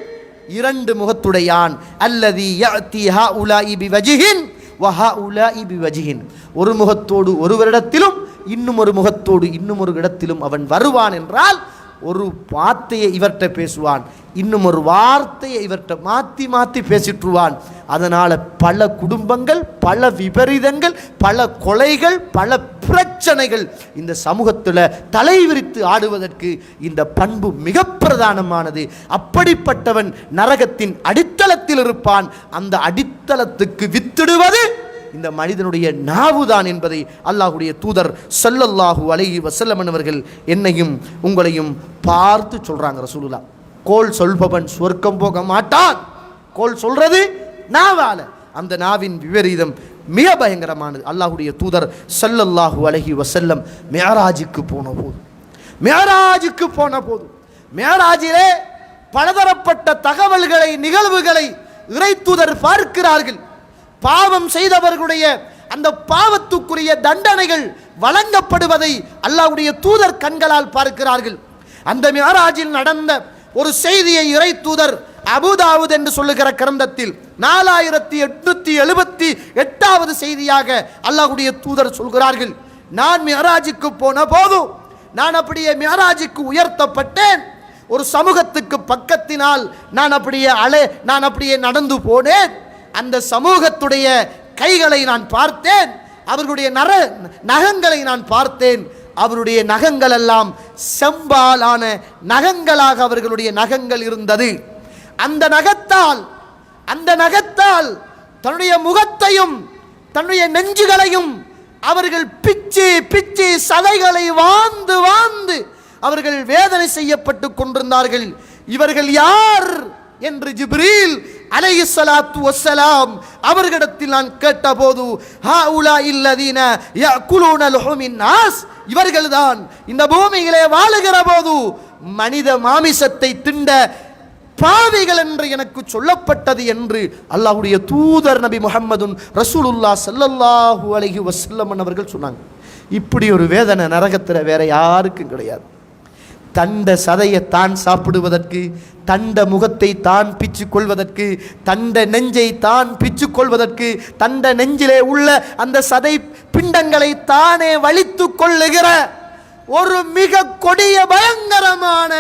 இரண்டு முகத்துடையான். அல்லதி யஅதி ஹாஉலாஇ பிவஜ்ஹின் வ ஹாஉலாஇ பிவஜ்ஹின், ஒரு முகத்தோடு ஒருவரிடத்திலும் இன்னும் ஒரு முகத்தோடு இன்னும் ஒரு இடத்திலும் அவன் வருவான் என்றால், ஒரு வார்த்தையை இவர்கிட்ட பேசுவான், இன்னும் ஒரு வார்த்தையை இவர்கிட்ட மாற்றி மாற்றி பேசிட்டுருவான். அதனால் பல குடும்பங்கள், பல விபரீதங்கள், பல கொலைகள், பல பிரச்சனைகள் இந்த சமூகத்தில் தலைவிரித்து ஆடுவதற்கு இந்த பண்பு மிக பிரதானமானது. அப்படிப்பட்டவன் நரகத்தின் அடித்தளத்தில் இருப்பான். அந்த அடித்தளத்துக்கு வித்திடுவது இந்த மனிதனுடைய நாவுதான் என்பதை அல்லாஹ்வுடைய தூதர் ஸல்லல்லாஹு அலைஹி வஸல்லம் அவர்கள் என்னையும் உங்களையும் பார்த்து சொல்றாங்க. ரசூலுல்லாஹ், கோல் சொல்பவன் சொர்க்கம் போக மாட்டான். கோல் சொல்றது நாவால. அந்த நாவின் விபரீதம் மிக பயங்கரமானது. அல்லாஹ்வுடைய தூதர் ஸல்லல்லாஹு அலைஹி வஸல்லம் மிஅராஜுக்கு போன போது மிஅராஜிலே பலதரப்பட்ட தகவல்களை, நிகழ்வுகளை இறை தூதர் பார்க்கிறார்கள். பாவம் செய்தவர்களுடைய அந்த பாவத்துக்குரிய தண்டனைகள் வழங்கப்படுவதை அல்லாஹ்வுடைய தூதர் கண்களால் பார்க்கிறார்கள். அந்த மிஅராஜில் நடந்த ஒரு செய்தியை இறை தூதர் அபூதாவூத் என்று சொல்லுகிற கிரந்தத்தில் 4878வது செய்தியாக அல்லாஹ்வுடைய தூதர் சொல்கிறார்கள். நான் மிஅராஜுக்கு போன போது நான் அப்படியே மிஅராஜுக்கு உயர்த்தப்பட்டேன். ஒரு சமூகத்துக்கு பக்கத்தினால் நான் அப்படியே நடந்து போனேன். அந்த சமூகத்துடைய கைகளை நான் பார்த்தேன், அவர்களுடைய நகங்களை நான் பார்த்தேன். அவருடைய நகங்கள் எல்லாம் செம்பாலான நகங்களாக அவர்களுடைய நகங்கள் இருந்தது. அந்த நகத்தால் தன்னுடைய முகத்தையும் தன்னுடைய நெஞ்சுகளையும் அவர்கள் பிச்சு சதைகளை வாழ்ந்து அவர்கள் வேதனை செய்யப்பட்டு கொண்டிருந்தார்கள். இவர்கள் யார் என்று ஜிப்ரீல் அலைஹிஸ்ஸலாத்து வஸ்ஸலாம் அவர்களிடத்தில் நான் கேட்டபோது, ஹாஉலா இல்லதீன யஅகுலூன லுஹுமின் நாஸ், இவர்கள்தான் இந்த பூமியிலே வாழுகிற போது மனித மாமிசத்தை திண்ட பாவிகள் என்று எனக்கு சொல்லப்பட்டது என்று அல்லாஹ்வுடைய தூதர் நபி முஹம்மதுன் ரசூலுல்லாஹ் ஸல்லல்லாஹு அலைஹி வஸல்லம் அவர்கள் சொன்னாங்க. இப்படி ஒரு வேதனை நரகத்தில் வேற யாருக்கும் கிடையாது. தண்ட சதையை தான் சாப்பிடுவதற்கு, தண்ட முகத்தை தான் பிச்சு கொள்வதற்கு, தண்ட நெஞ்சை தான் பிச்சு கொள்வதற்கு, தண்ட நெஞ்சிலே உள்ள அந்த சதை பிண்டங்களை தானே வலித்து கொள்ளுகிற ஒரு மிக கொடிய பயங்கரமான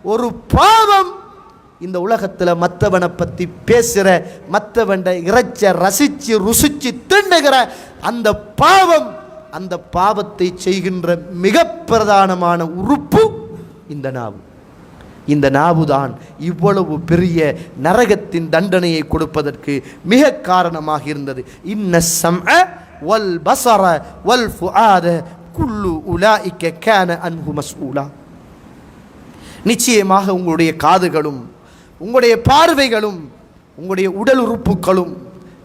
ஒரு பாவம் இந்த உலகத்தில் மற்றவனை பற்றி பேசுகிற, மற்றவன் இறைச்ச ரசித்து ருசித்து திண்டுகிற அந்த பாவம், அந்த பாவத்தை செய்கின்ற மிக பிரதானமான உறுப்பு இந்த நாவு. இந்த நாவுதான் இவ்வளவு பெரிய நரகத்தின் தண்டனையை கொடுப்பதற்கு மிக காரணமாக இருந்தது. இன்ன ஸம்அ வல் பஸர வல் ஃபுஆத குல்லு உலாயிக கான அன்ஹு மஸ்ஊலா. நிச்சயமாக உங்களுடைய காதுகளும் உங்களுடைய பார்வைகளும் உங்களுடைய உடல் உறுப்புகளும்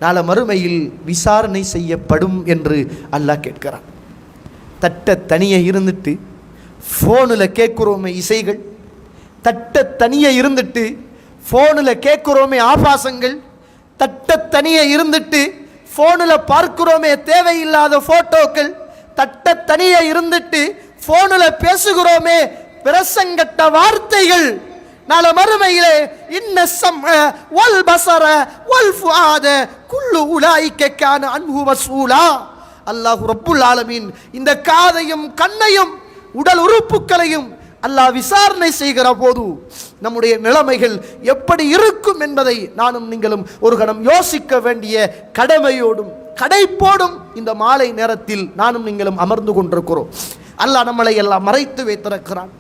நாள மறுமையில் விசாரணை செய்யப்படும் என்று அல்லாஹ் கேட்கிறான். தட்ட தனியே இருந்துட்டு ஃபோனில் கேட்குறோமே இசைகள், தட்ட தனியே இருந்துட்டு ஃபோனில் கேட்குறோமே ஆபாசங்கள், தட்ட தனியே இருந்துட்டு ஃபோனில் பார்க்கிறோமே தேவையில்லாத ஃபோட்டோக்கள், தட்ட தனியே இருந்துட்டு ஃபோனில் பேசுகிறோமே பிரசங்கட்ட வார்த்தைகள், நாள மறுமையிலே இன்ன ஸம்அ வல் பஸர வல் ஃபுஆத குல்லு உலாயிக கான அன்ஹு மஸ்ஊலா. அல்லாஹ் ரப்புல் ஆலமீன் இந்த காதையும் கண்ணையும் உடல் உறுப்புகளையும் அல்லாஹ் விசாரணை செய்கிற போது நம்முடைய நிலைமைகள் எப்படி இருக்கும் என்பதை நானும் நீங்களும் ஒரு கணம் யோசிக்க வேண்டிய கடமையோடும் கடைப்போடும் இந்த மாலை நேரத்தில் நானும் நீங்களும் அமர்ந்து கொண்டிருக்கிறோம். அல்லாஹ் நம்மளை எல்லாம் மறைத்து வைத்திருக்கிறான்.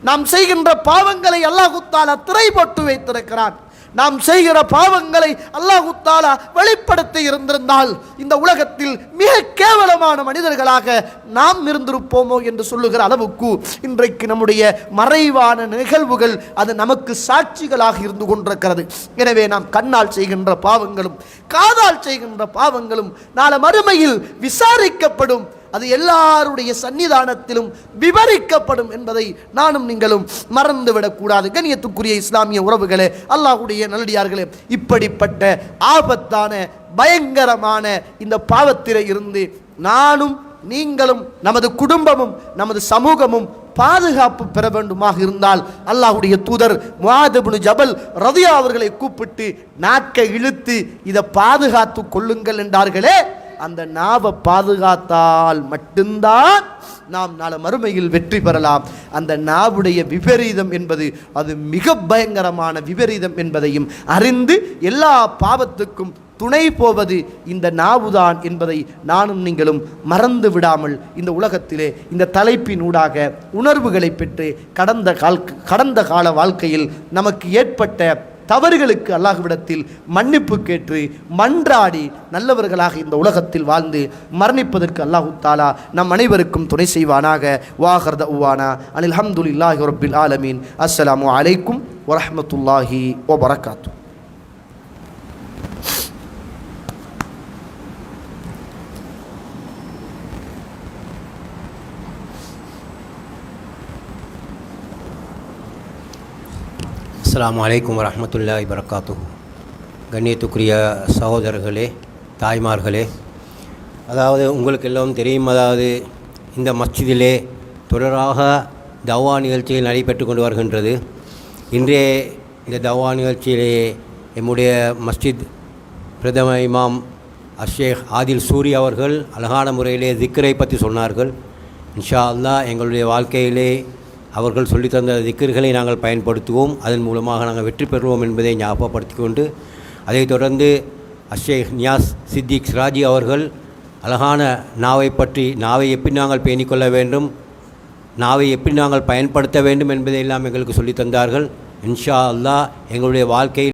நாம் செய்கின்ற பாவங்களை அல்லாஹு தஆலா திரை போட்டு வைத்திருக்கிறான். நாம் செய்கிற பாவங்களை அல்லாஹு தஆலா வெளிப்படுத்தி இருந்திருந்தால் இந்த உலகத்தில் மிக கேவலமான மனிதர்களாக நாம் இருந்திருப்போமோ என்று சொல்லுகிற அளவுக்கு இன்றைக்கு நம்முடைய மறைவான நிகழ்வுகள் அது நமக்கு சாட்சிகளாக இருந்து கொண்டிருக்கிறது. எனவே நாம் கண்ணால் செய்கின்ற பாவங்களும் காதால் செய்கின்ற பாவங்களும் நாளை மறுமையில் விசாரிக்கப்படும். அது எல்லாருடைய சன்னிதானத்திலும் விவரிக்கப்படும் என்பதை நானும் நீங்களும் மறந்துவிடக்கூடாது. கண்ணியத்துக்குரிய இஸ்லாமிய உறவுகளே, அல்லாஹ்வுடைய நல்லடியார்களே, இப்படிப்பட்ட ஆபத்தான பயங்கரமான இந்த பாவத்திலே இருந்து நானும் நீங்களும் நமது குடும்பமும் நமது சமூகமும் பாதுகாப்பு பெற வேண்டுமாக இருந்தால் அல்லாஹ்வுடைய தூதர் முஆத் இப்னு ஜபல் ரலியல்லாஹு அவர்களை கூப்பிட்டு நாக்கை இழுத்து இதை பாதுகாத்து கொள்ளுங்கள் என்றார்களே, அந்த நாவை பாதுகாத்தால் மட்டும்தான் நாம் நாளை மறுமையில் வெற்றி பெறலாம். அந்த நாவுடைய விபரீதம் என்பது அது மிக பயங்கரமான விபரீதம் என்பதையும் அறிந்து எல்லா பாவத்துக்கும் துணை போவது இந்த நாவுதான் என்பதை நானும் நீங்களும் மறந்து விடாமல் இந்த உலகத்திலே இந்த தலைப்பினூடாக உணர்வுகளை பெற்று கடந்த கால வாழ்க்கையில் நமக்கு ஏற்பட்ட தவறுகளுக்கு அல்லாஹ்விடத்தில் மன்னிப்பு கேட்டு மன்றாடி நல்லவர்களாக இந்த உலகத்தில் வாழ்ந்து மரணிப்பதற்கு அல்லாஹு தஆலா நம் அனைவருக்கும் துணை செய்வானாக. வாஹர் தஅவானா அனில் ஹம்துலில்லாஹி ரப்பில் ஆலமீன். அஸ்ஸலாமு அலைக்கும் வரஹ்மத்துல்லாஹி வபரகாத்துஹு. அஸ்ஸலாமு அலைக்கும் வரஹ்மத்துல்லாஹி வபரகாத்துஹு. கண்ணியத்துக்குரிய சகோதரர்களே, தாய்மார்களே, அதாவது உங்களுக்கு எல்லாம் தெரியும், அதாவது இந்த மஸ்ஜிதிலே தொடராக தவா நிகழ்ச்சிகள் நடைபெற்று கொண்டு வருகின்றது. இன்றைய இந்த தவா நிகழ்ச்சியிலே எம்முடைய மஸ்ஜித் பிரதம இமாம் அஷேக் ஆதில் சூரி அவர்கள் அழகான முறையிலே திக்கரை பற்றி சொன்னார்கள். இன்ஷா அல்லாஹ் எங்களுடைய வாழ்க்கையிலே அவர்கள் சொல்லித்தந்த திக்கர்களை நாங்கள் பயன்படுத்துவோம். அதன் மூலமாக நாங்கள் வெற்றி பெறுவோம் என்பதை ஞாபகப்படுத்தி கொண்டு, அதைத் தொடர்ந்து அஷேக் நியாஸ் சித்திக் சிராஜி அவர்கள் அழகான நாவை பற்றி, நாவை எப்படி நாங்கள் பேணிக்கொள்ள வேண்டும், நாவை எப்படி நாங்கள் பயன்படுத்த வேண்டும் என்பதையெல்லாம் எங்களுக்கு சொல்லித்தந்தார்கள். இன்ஷா அல்லாஹ் எங்களுடைய வாழ்க்கையில்